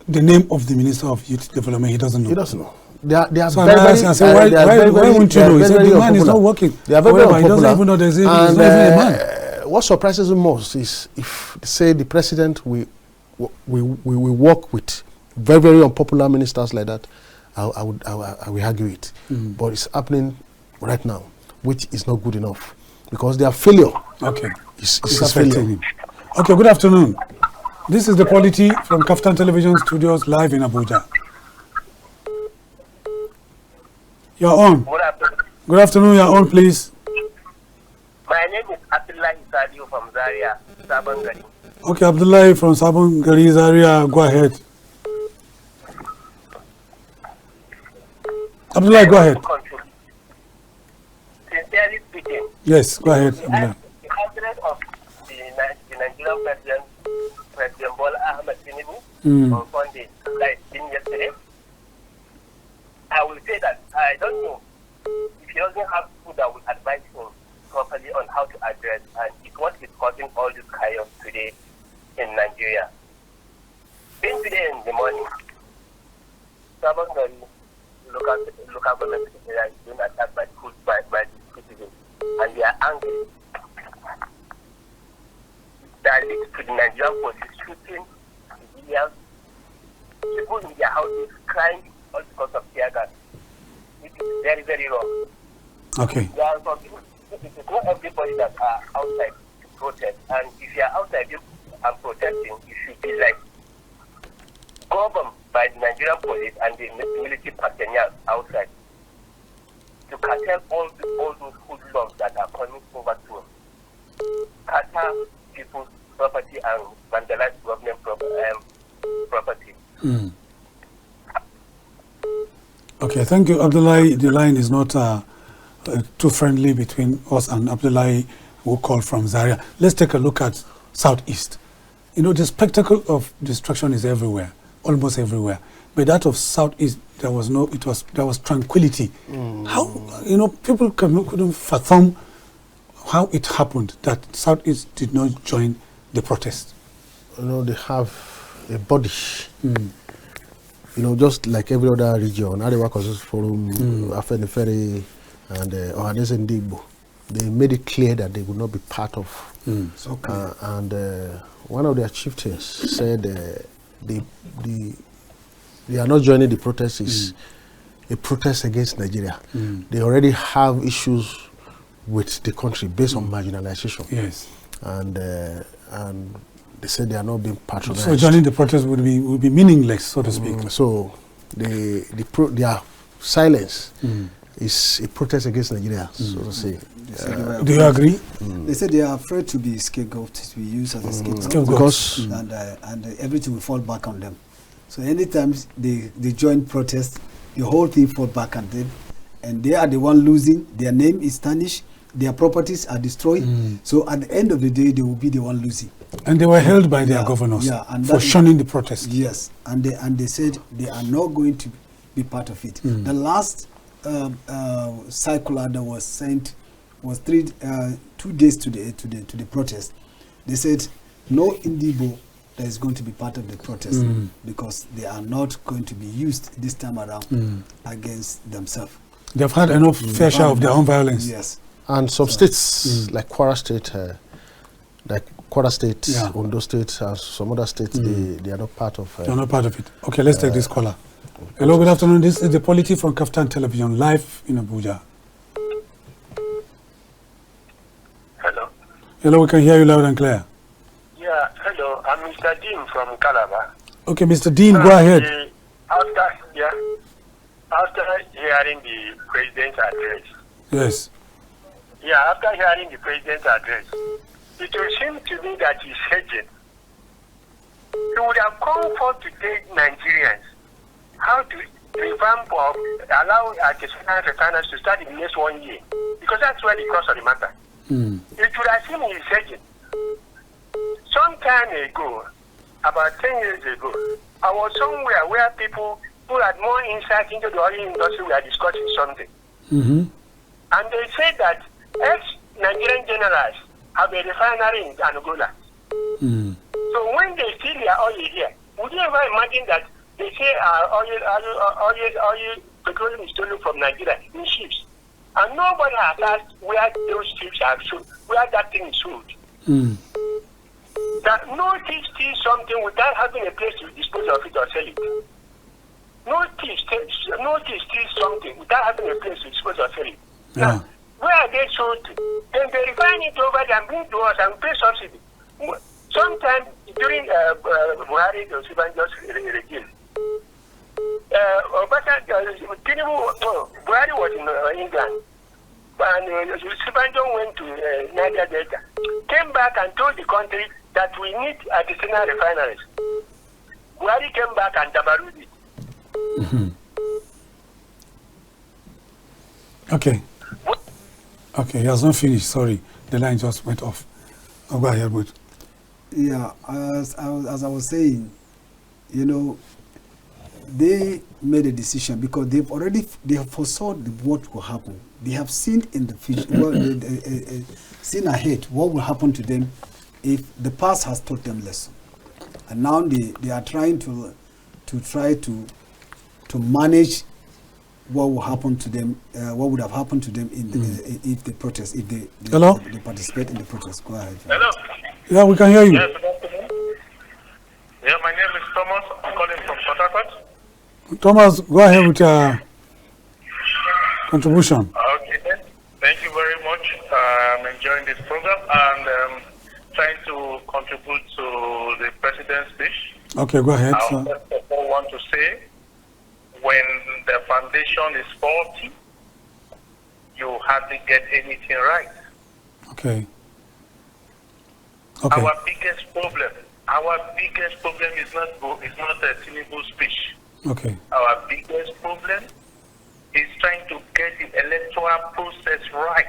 the name of the Minister of Youth Development. He doesn't know. He doesn't know. They are so very, why won't you know? He said the man is not working. They are very he doesn't even know there's even a man. What surprises me most is if, say, the president we work with very, very unpopular ministers like that, I will argue it. But it's happening right now, which is not good enough because their failure is affecting him. Okay, good afternoon. This is the Polity from KAFTAN Television Studios live in Abuja. You're on. Good afternoon. Good afternoon. You're on, please. My name is Affira from Zaria, Sabon Gari. Okay, Abdullahi from Sabon Gari, Zaria. Go ahead. Abdullahi, go ahead. Sincerely speaking, Yes, go ahead. Abdullahi. the president of the Nigerian President Bola Ahmed Tinubu, on Sunday, like yesterday, I will say that I don't know if he doesn't have people that will advise him properly on how to address, and it's what is causing all this chaos today in Nigeria. Then today in the morning, Sabon Gari local government area is being attacked by the citizens, and they are angry. That leads to the Nigerian police shooting civilians, people in their houses crying all because of tear gas. It is very, very wrong. Okay. There are some people, it is not everybody that are outside to protest, and if you are outside and protesting, you should be like governed by the Nigerian police and the military personnel outside to curtail all those hoodlums that are coming over to scatter people's property and vandalize government property. Okay, thank you, Abdullahi. The line is not too friendly between us and Abdullahi, who called from Zaria. Let's take a look at Southeast. You know, the spectacle of destruction is everywhere, almost everywhere. But that of Southeast, there was tranquility. How, you know, people couldn't fathom how it happened that Southeast did not join the protest. You know, they have a body. You know, just like every other region, Arewa Consensus Forum, Affira, and Onlede and Igbo, they made it clear that they would not be part of. And one of their chieftains said they are not joining the protest. Is a protest against Nigeria. They already have issues with the country based on marginalization. Yes. And they said they are not being patronized. So joining the protest would be meaningless, so to speak. So their silence is a protest against Nigeria, so to say. Do you agree? They said they are afraid to be scapegoated, to be used as a scapegoat, Because and everything will fall back on them. So anytime they join protest, the whole thing fall back on them, and they are the one losing. Their name is tarnished. Their properties are destroyed. So at the end of the day, they will be the one losing. And they were held by their governors for shunning the protest. Yes, and they said they are not going to be part of it. The last circular that was sent was 2 days to the protest. They said no Indibo that is going to be part of the protest because they are not going to be used this time around against themselves. They've had enough fair share of their own violence. Yes. And some states, like Kwara State, Ondo State, and some other states, they are not part of They are not part of it. Okay, let's take this caller. Hello, good afternoon. This is the POLITY from KAFTAN Television, live in Abuja. Hello. Hello, we can hear you loud and clear. Yeah, hello. I'm Mr. Dean from Calabar. Okay, Mr. Dean, go ahead. After hearing the president's address. Yes. Yeah, after hearing the president's address, it would seem to me that he's hedging. He would have come forth to tell Nigerians how to revamp or allow artisanal refiners to start in the next 1 year. Because that's where the crux of the matter. It would have seemed he's hedging. Some time ago, about 10 years ago, I was somewhere where people who had more insight into the oil industry were discussing something. And they said that ex-Nigerian generals have a refinery in Angola. So when they steal their oil here, would you ever imagine that they say oil, petroleum is stolen from Nigeria in ships? And nobody has asked where those ships are sold, where that thing is sold. That no thief steals something without having a place to dispose of it or sell it. No thief steals something without having a place to dispose or sell it. Now, where are they sold to? Then they refine it over there and bring to us and pay subsidy. Sometimes during Buhari the regime, Buhari was in England, and Sibanjo went to Niger Delta, came back and told the country that we need additional refineries. Buhari came back and dabarud it. Okay. Okay, he has not finished. Sorry, the line just went off. I'll go ahead with. Yeah, as I was saying, you know, they made a decision because they have foresaw what will happen. They have seen in the future, seen ahead what will happen to them if the past has taught them lesson, and now they are trying to manage what will happen to them, what would have happened to them in the, if they protest, if they participate in the protest. Go ahead. Hello. Yeah, we can hear you. Yes, good afternoon. Yeah, my name is Thomas. I'm calling from Startimes. Thomas, go ahead with your contribution. Okay, thank you very much. I'm enjoying this program and trying to contribute to the president's speech. Okay, go ahead. I first of all want to say, when the foundation is faulty, you hardly get anything right. Okay. Okay. Our biggest problem is not a Tinubu speech. Okay. Our biggest problem is trying to get the electoral process right.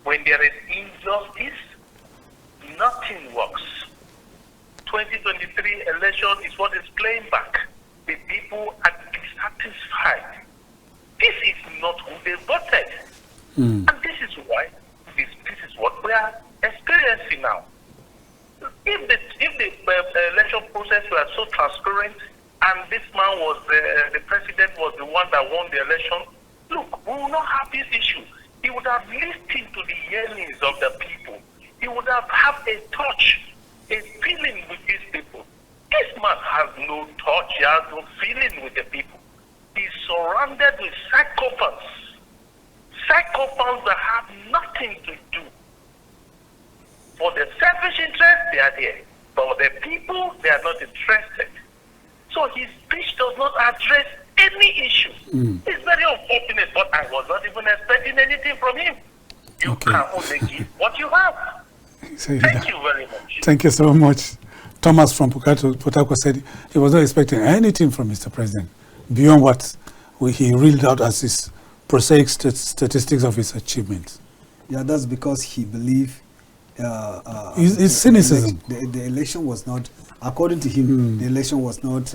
When there is injustice, nothing works. 2023 election is what is playing back. The people are dissatisfied. This is not who they voted. And this is why, this is what we are experiencing now. If the election process were so transparent and this man was the president was the one that won the election, look, we will not have this issue. He would have listened to the yearnings of the people. He would have a touch, a feeling with these people. This man has no touch, he has no feeling with the people. He's surrounded with psychopaths. Psychopaths that have nothing to do. For the selfish interest, they are there. But for the people, they are not interested. So his speech does not address any issue. It's very unfortunate, but I was not even expecting anything from him. You can only give what you have. Thank you very much. Thank you so much. Thomas from Port Harcourt said he was not expecting anything from Mr. President beyond what he reeled out as his prosaic statistics of his achievements. Yeah, that's because he believed it's cynicism. The election was not, according to him, the election was not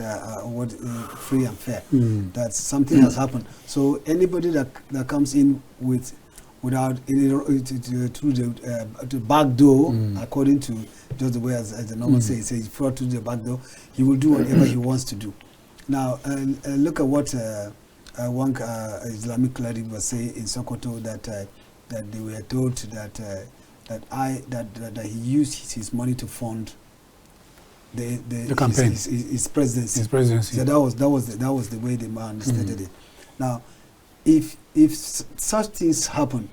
free and fair. That something has happened. So anybody that comes in without any through the back door, according to just the way as the normal say, he fraud through the back door, he will do whatever he wants to do. Now look at what one Islamic cleric was saying in Sokoto, that they were told that he used his money to fund the campaign, his presidency. His presidency. So that was the way the man stated it. Now, if such things happen,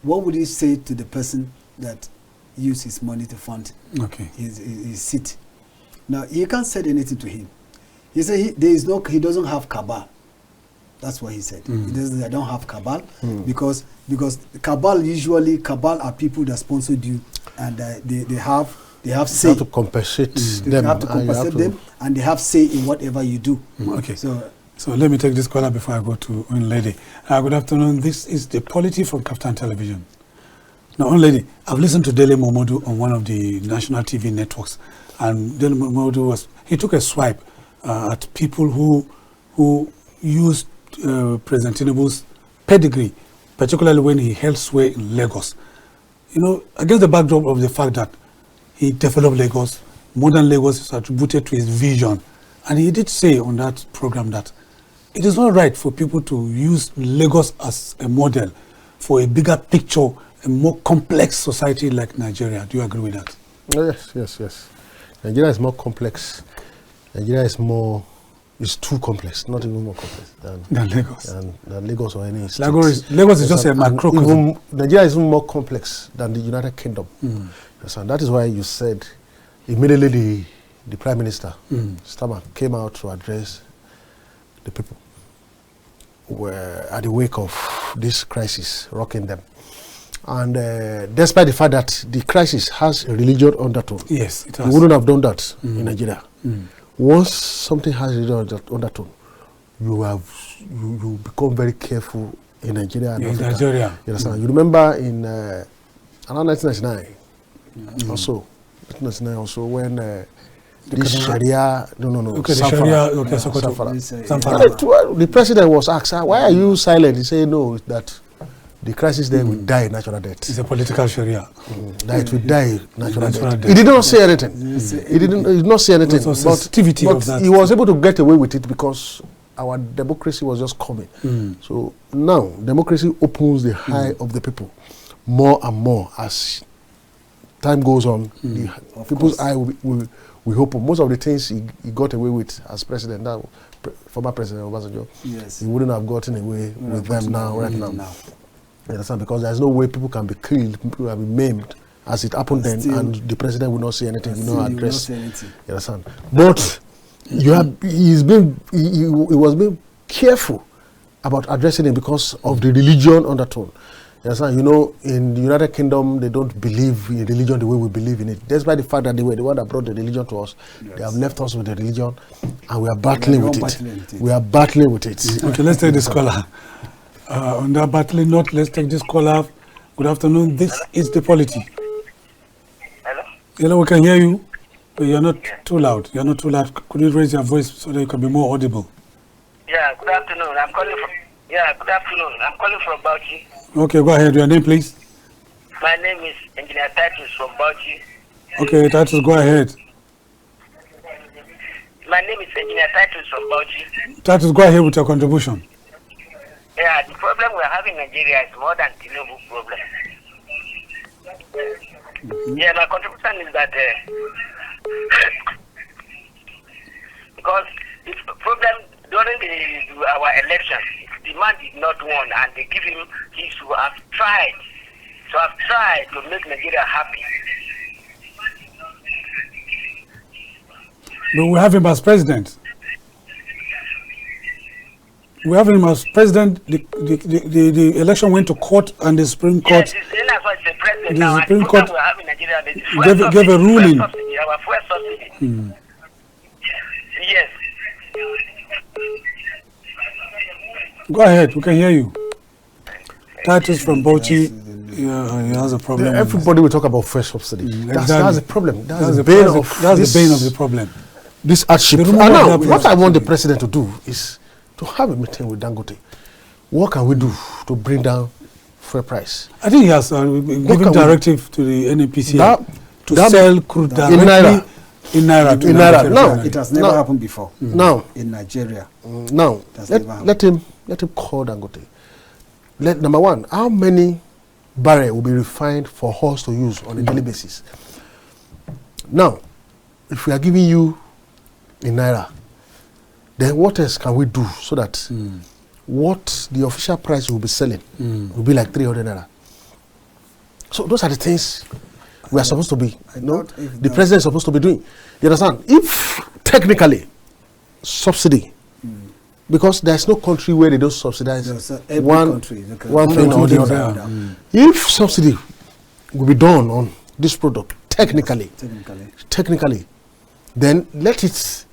what would he say to the person that used his money to fund his seat? Now, you can't say anything to him. He said he doesn't have cabal. That's what he said. He doesn't. I don't have cabal because cabal are people that sponsored you, and they have say. You have to compensate them. They have to compensate them, and they have say in whatever you do. Okay. So let me take this caller before I go to Onlede. Good afternoon. This is the POLITY from KAFTAN Television. Now, Onlede, I've listened to Dele Momodu on one of the national TV networks, and Dele Momodu took a swipe at people who used President Tinubu's pedigree, particularly when he held sway in Lagos. You know, against the backdrop of the fact that he developed Lagos, modern Lagos is attributed to his vision. And he did say on that program that it is not right for people to use Lagos as a model for a bigger picture, a more complex society like Nigeria. Do you agree with that? Oh, yes. Nigeria is more complex. Nigeria is too complex, not even more complex than Lagos. Than Lagos or any state. Lagos is just a macrocosm. Nigeria is even more complex than the United Kingdom. Yes, and that is why you said immediately the Prime Minister, Starmer, came out to address the people were at the wake of this crisis rocking them. And despite the fact that the crisis has a religious undertone, yes, it has. you wouldn't have done that in Nigeria. Once something has a religious undertone, you become very careful in Nigeria. And in Nigeria. You understand? You remember in around 1999 also, 1999 also, when this Sharia, Okay, the Sharia, the president was asked, why are you silent? He said, no, that the crisis there will die natural death. It's a political Sharia. That it will die natural death. He did not say anything. He did not say anything. But he was able to get away with it because our democracy was just coming. So now democracy opens the eye of the people more and more as time goes on. The people's eye will open. Most of the things he got away with as president, now former president Obasanjo, he wouldn't have gotten away with them now, right now. You understand? Because there's no way people can be killed, people can be maimed, as it happened then, and the president will not say anything, will not address. You understand? But he was being careful about addressing it because of the religion undertone. You understand? You know, in the United Kingdom, they don't believe in religion the way we believe in it. Despite the fact that they were the one that brought the religion to us, they have left us with the religion, and we are battling with it. We are battling with it. Okay, let's take this caller. On that battling note, let's take this caller. Good afternoon. This is the POLITY. Hello? Hello, we can hear you, but you're not too loud. You're not too loud. Could you raise your voice so that you can be more audible? Yeah, good afternoon. I'm calling from Bauchi. Okay, go ahead. Your name, please. My name is Engineer Titus from Bauchi. Okay, Titus, go ahead. My name is Engineer Titus from Bauchi. Titus, go ahead with your contribution. Yeah, the problem we're having in Nigeria is more than the Tinubu problem. Yeah, my contribution is that because the problem during our election, the man did not win, and they give him, he should have tried to make Nigeria happy. But we have him as president. We have him as president. The election went to court, and the Supreme Court. The Supreme Court gave a ruling. Our fuel subsidy. Yes. Go ahead, we can hear you. Titus from Bauchi, he has a problem. Everybody will talk about fuel subsidy. That's the problem. That's the bane of the problem. This hardship. Now, what I want the president to do is to have a meeting with Dangote. What can we do to bring down fuel price? I think he has given directive to the NNPC to sell crude directly in Naira. No, it has never happened before. Now in Nigeria. Now let him call Dangote. Number one, how many barrels will be refined for us to use on a daily basis? Now, if we are giving you in Naira, then what else can we do so that what the official price will be selling will be like 300 Naira? So those are the things we are supposed to be. The president is supposed to be doing. You understand? If technically subsidy, because there's no country where they don't subsidize one thing or the other. If subsidy will be done on this product technically, then let it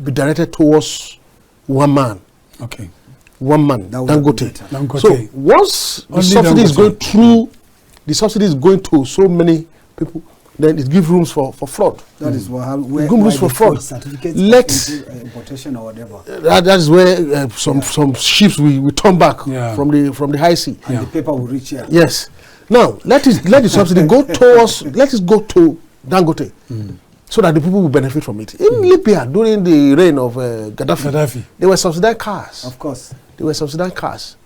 be directed towards one man. Okay. One man, Dangote. So once the subsidy is going through, the subsidy is going to so many people, then it gives rooms for fraud. That is where rooms for fraud. Importation or whatever. That is where some ships we turn back from the high sea. And the paper will reach here. Yes. Now let the subsidy go towards. Let it go to Dangote, so that the people will benefit from it. In Libya during the reign of Gaddafi, they were subsidized cars. Of course, they were subsidized cars.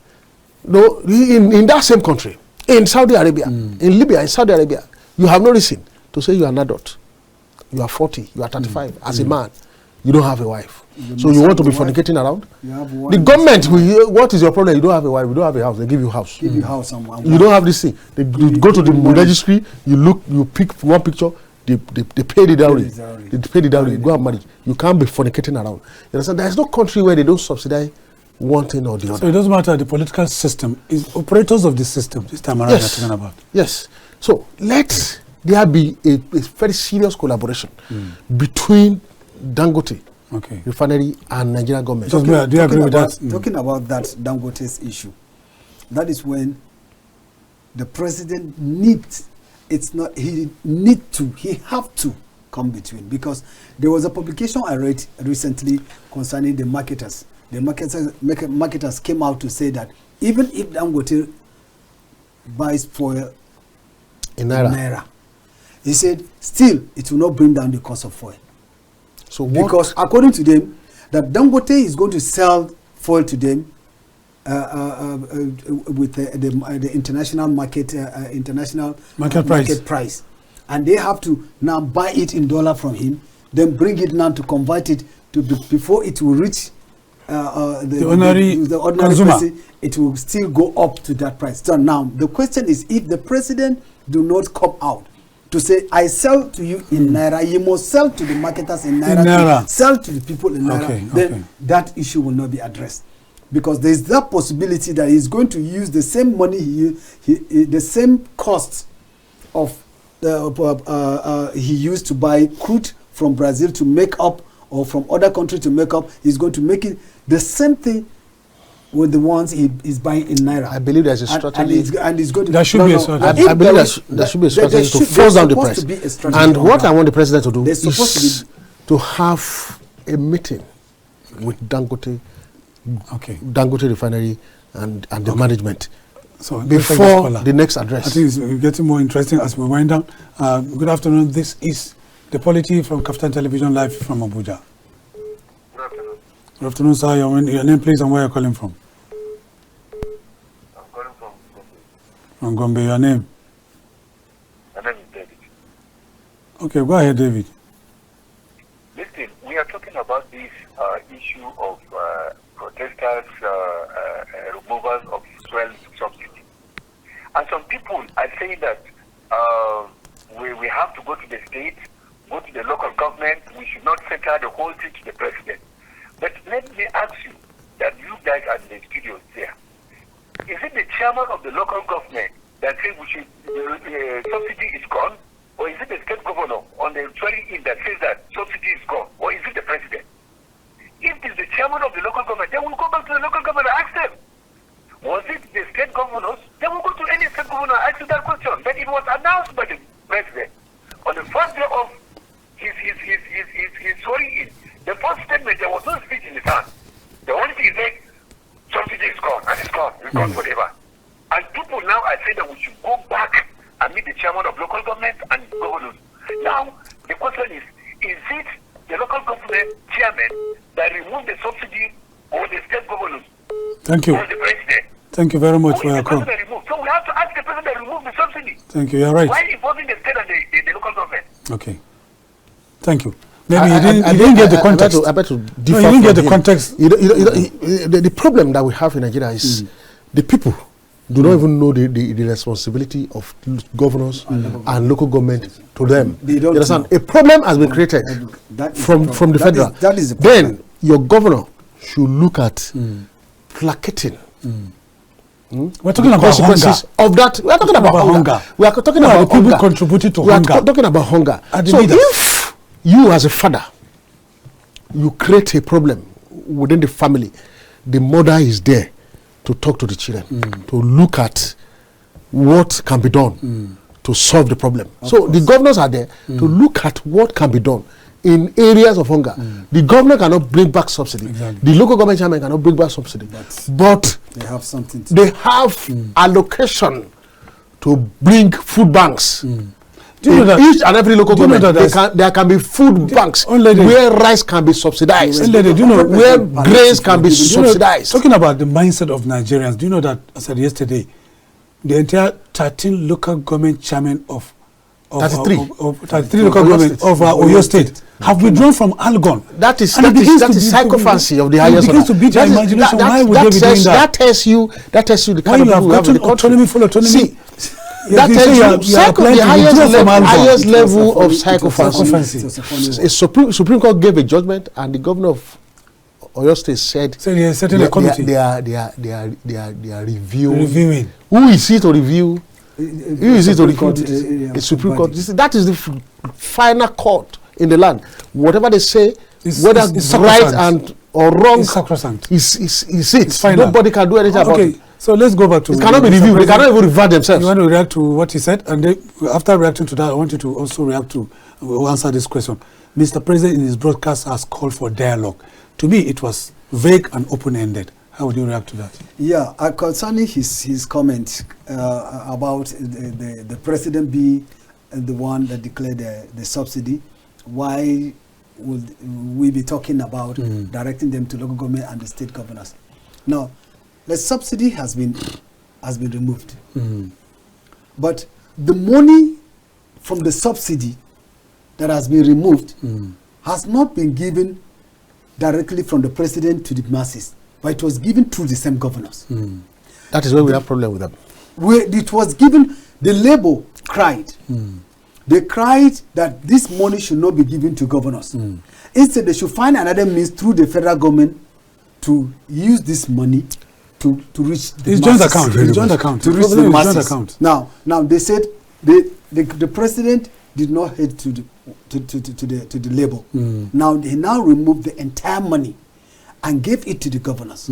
No, in that same country, in Saudi Arabia, in Libya, in Saudi Arabia, you have no reason to say you are an adult. You are 40, you are 35. As a man, you don't have a wife. So you want to be fornicating around? The government, what is your problem? You don't have a wife, you don't have a house, they give you house. Give you house. You don't have this thing. They go to the registry, you pick one picture, they pay the dowry. They pay the dowry. Go and marry. You can't be fornicating around. You understand? There is no country where they don't subsidize one thing or the other. So it doesn't matter the political system. It's operators of the system this time around you're talking about. Yes. So let there be a very serious collaboration between Dangote refinery and Nigerian government. Do you agree with that? Talking about that Dangote's issue, that is when the president he have to come between, because there was a publication I read recently concerning the marketers. The marketers came out to say that even if Dangote buys oil in Naira, he said still it will not bring down the cost of oil. So because according to them, that Dangote is going to sell oil to them with the international market price, and they have to now buy it in dollar from him, then bring it now to convert it to before it will reach the ordinary consumer. Person, it will still go up to that price. So now the question is, if the president do not come out to say, I sell to you in Naira, you must sell to the marketers in Naira, to sell to the people in Naira, then that issue will not be addressed. Because there is that possibility that he's going to use the same money, the same cost of he used to buy crude from Brazil to make up, or from other countries to make up, he's going to make it the same thing with the ones he's buying in Naira. I believe there's a strategy. And he's going to... There should be a strategy. I believe there should be a strategy to force down the price. And what I want the president to do is to have a meeting with Dangote refinery and the management before the next address. I think it's getting more interesting as we wind down. Good afternoon. This is the Polity from KAFTAN Television, live from Abuja. Good afternoon. Good afternoon, sir. Your name, please, and where you're calling from? I'm calling from Gombe. From Gombe. Your name? My name is David. Okay, go ahead, David. Listen, we are talking about this issue of protesters' removals of fuel subsidy. And some people are saying that we have to go to the state, go to the local government, we should not center the whole thing to the president. But let me ask you, that you guys are in the studios there, is it the chairman of the local government that says the subsidy is gone? Or is it the state governor on the swearing in that says that subsidy is gone? Or is it the president? If it is the chairman of the local government, then we'll go back to the local government and ask them. Was it the state governors? Then we'll go to any state governor and ask you that question. But it was announced by the president on the first day of his swearing in. The first statement, there was no speech in his hand. The only thing is that subsidy is gone, and it's gone. It's gone forever. And people now are saying that we should go back and meet the chairman of local government and governors. Now, the question is it the local government chairman that removed the subsidy, or the state governors? Thank you. Or the president? Thank you very much for your call. So we have to ask the president that removed the subsidy. Thank you. You're right. Why involving the state and the local government? Okay. Thank you. Maybe you didn't get the context. I bet to differ. No, you didn't get the context. The problem that we have in Nigeria is the people do not even know the responsibility of governors and local government to them. You understand? A problem has been created from the federal. That is the problem. Then your governor should look at placating. We're talking about consequences of that. We're talking about hunger. We are talking about people contributing to hunger. We are talking about hunger. So if you as a father, you create a problem within the family, the mother is there to talk to the children, to look at what can be done to solve the problem. So the governors are there to look at what can be done in areas of hunger. The governor cannot bring back subsidy. Exactly. The local government chairman cannot bring back subsidy. But they have something. They have allocation to bring food banks. Do you know that each and every local government there can be food banks where rice can be subsidized? Do you know where grains can be subsidized? Talking about the mindset of Nigerians, do you know that I said yesterday, the entire 13 local government chairmen of 33 local government of Oyo State have withdrawn from Algon. That is psychophancy of the highest order. It begins to beat your imagination. Why would they be doing that? That tells you the kind of people who have in the country. Full autonomy. That tells you the highest level of psychophancy. A Supreme Court gave a judgment, and the governor of Oyo State said they are setting a committee. They are reviewing. Who is it to review? Who is it to review? The Supreme Court. That is the final court in the land. Whatever they say, whether it's right and or wrong, is sacrosanct. Is it? Nobody can do anything about it. So let's go back to. It cannot be reviewed. They cannot even revert themselves. You want to react to what he said, and then, after reacting to that, I want you to also react to answer this question. Mr. President, in his broadcast, has called for dialogue. To me, it was vague and open-ended. How would you react to that? Yeah, concerning his comment about the president be the one that declared the subsidy, why would we be talking about directing them to local government and the state governors? Now, the subsidy has been removed, but the money from the subsidy that has been removed has not been given directly from the president to the masses, but it was given through the same governors. That is where we have problem with them. Where it was given, the Labour cried. They cried that this money should not be given to governors. Instead, they should find another means through the federal government to use this money to reach the masses. It's joint account. To reach the masses. Now they said the president did not head to the Labour. Now they removed the entire money and gave it to the governors.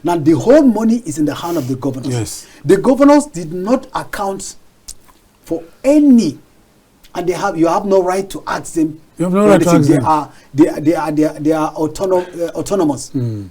Now the whole money is in the hand of the governors. Yes. The governors did not account for any, and you have no right to ask them. You have no right to ask them. They are autonomous. You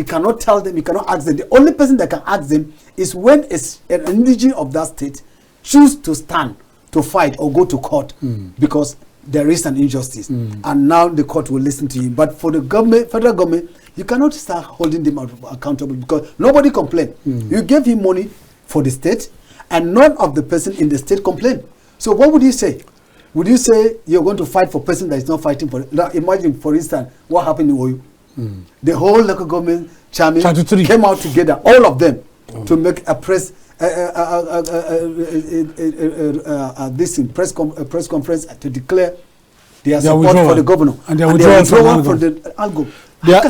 cannot tell them. You cannot ask them. The only person that can ask them is when an individual of that state choose to stand to fight or go to court because there is an injustice, and now the court will listen to him. But for the government, federal government, you cannot start holding them accountable because nobody complained. You gave him money for the state, and none of the person in the state complained. So what would you say? Would you say you're going to fight for a person that is not fighting for it? Now imagine, for instance, what happened in Oyo. The whole local government chairman came out together, all of them, to make a press press conference to declare their support for the governor and their withdrawal from the Algon.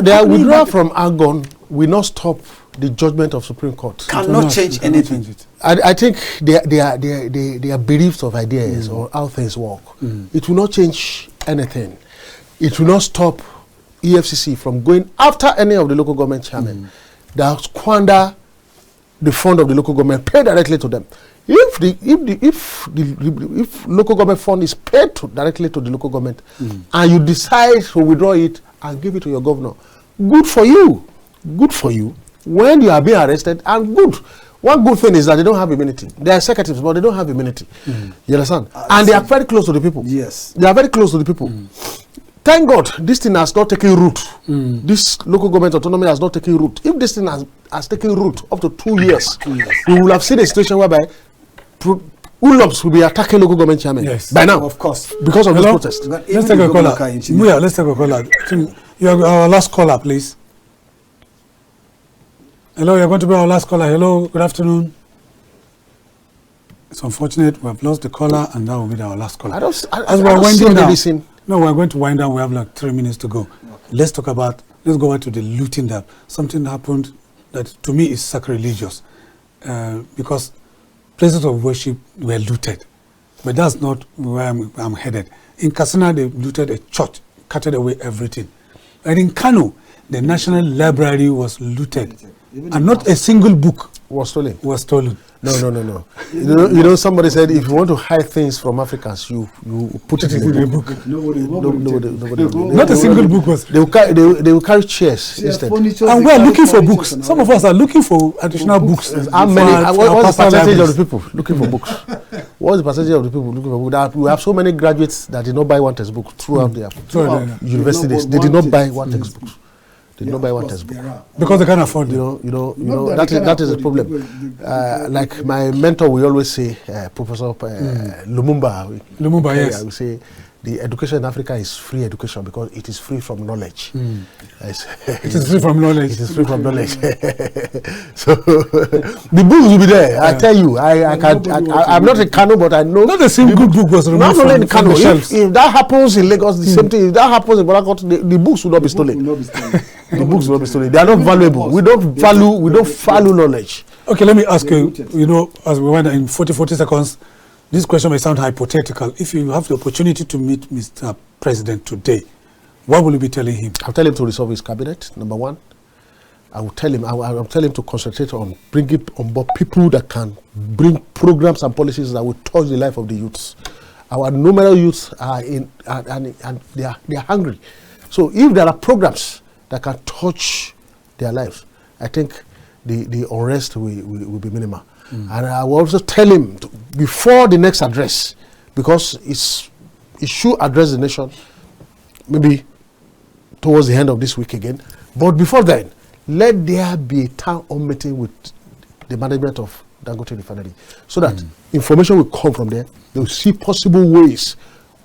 Their withdrawal from Algon will not stop the judgment of Supreme Court. Cannot change anything. I think they are beliefs of ideas or how things work. It will not change anything. It will not stop EFCC from going after any of the local government chairmen that squander the fund of the local government, pay directly to them. If local government fund is paid directly to the local government, and you decide to withdraw it and give it to your governor, good for you. Good for you. When you are being arrested, and good. One good thing is that they don't have immunity. They are executives, but they don't have immunity. You understand? And they are very close to the people. Yes. They are very close to the people. Thank God this thing has not taken root. This local government autonomy has not taken root. If this thing has taken root up to 2 years, we will have seen a situation whereby Ulops will be attacking local government chairmen by now. Of course. Because of this protest. Let's take a caller. Muya, let's take a caller. You are our last caller, please. Hello, you're going to be our last caller. Hello, good afternoon. It's unfortunate we have lost the caller, and that will be our last caller. As we're winding down. No, we're going to wind down. We have like 3 minutes to go. Let's go back to the looting that something happened that to me is sacrilegious because places of worship were looted. But that's not where I'm headed. In Katsina, they looted a church, carted away everything. And in Kano, the National Library was looted. And not a single book was stolen. No. You know, somebody said if you want to hide things from Africans, you put it in a book. Nobody. Not a single book was. They will carry chairs instead. And we are looking for books. Some of us are looking for additional books. How many? What's the percentage of the people looking for books? What's the percentage of the people looking for books? We have so many graduates that did not buy one textbook throughout their university days. They did not buy one textbook. They did not buy one textbook because they can't afford it. You know that is a problem. Like my mentor will always say, Professor Lumumba. Lumumba, yes. I will say, the education in Africa is free education because it is free from knowledge. It is free from knowledge. It is free from knowledge. So the books will be there. I tell you, I'm not a Kano, but I know. Not the same good book was removed not only in Kano. the shelves. If that happens in Lagos, the same thing. If that happens in Borakot, the books will not be stolen. The books will not be stolen. They are not valuable. We don't value knowledge. Okay, let me ask you, as we went in 40 seconds, this question may sound hypothetical. If you have the opportunity to meet Mr. President today, what will you be telling him? I'll tell him to resolve his cabinet, number one. I will tell him to concentrate on bringing on board people that can bring programs and policies that will touch the life of the youths. Our numerous youths are and they are hungry. So if there are programs that can touch their lives, I think the unrest will be minimal. And I will also tell him before the next address, because it should address the nation maybe towards the end of this week again. But before then, let there be a town hall meeting with the management of Dangote Refinery, so that information will come from there. They will see possible ways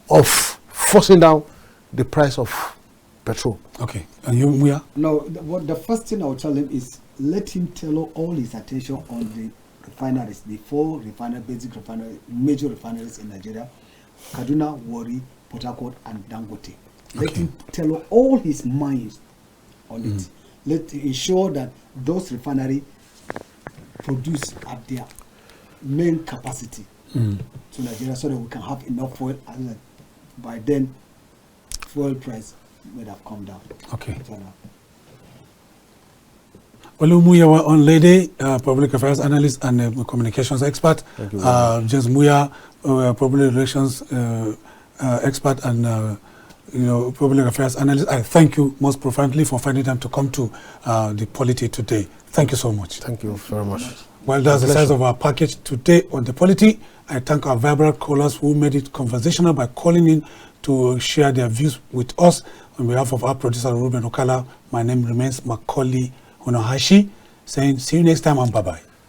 of forcing down the price of petrol. Okay, and you, Muya? No, the first thing I will tell him is let him tell all his attention on the refineries, the 4 basic refineries, major refineries in Nigeria: Kaduna, Warri, Port Harcourt, and Dangote. Let him tell all his mind on it. Let ensure that those refineries produce at their main capacity to Nigeria, so that we can have enough oil, and by then fuel price would have come down. Okay. Olumuyiwa, Onlede, public affairs analyst and communications expert. James Muya, public relations expert and public affairs analyst. I thank you most profoundly for finding time to come to the POLITY today. Thank you so much. Thank you very much. Well, that's the size of our package today on the POLITY. I thank our vibrant callers who made it conversational by calling in to share their views with us. On behalf of our producer, Ruben Okala, my name remains Maucauley Hunohashi, saying see you next time and bye-bye.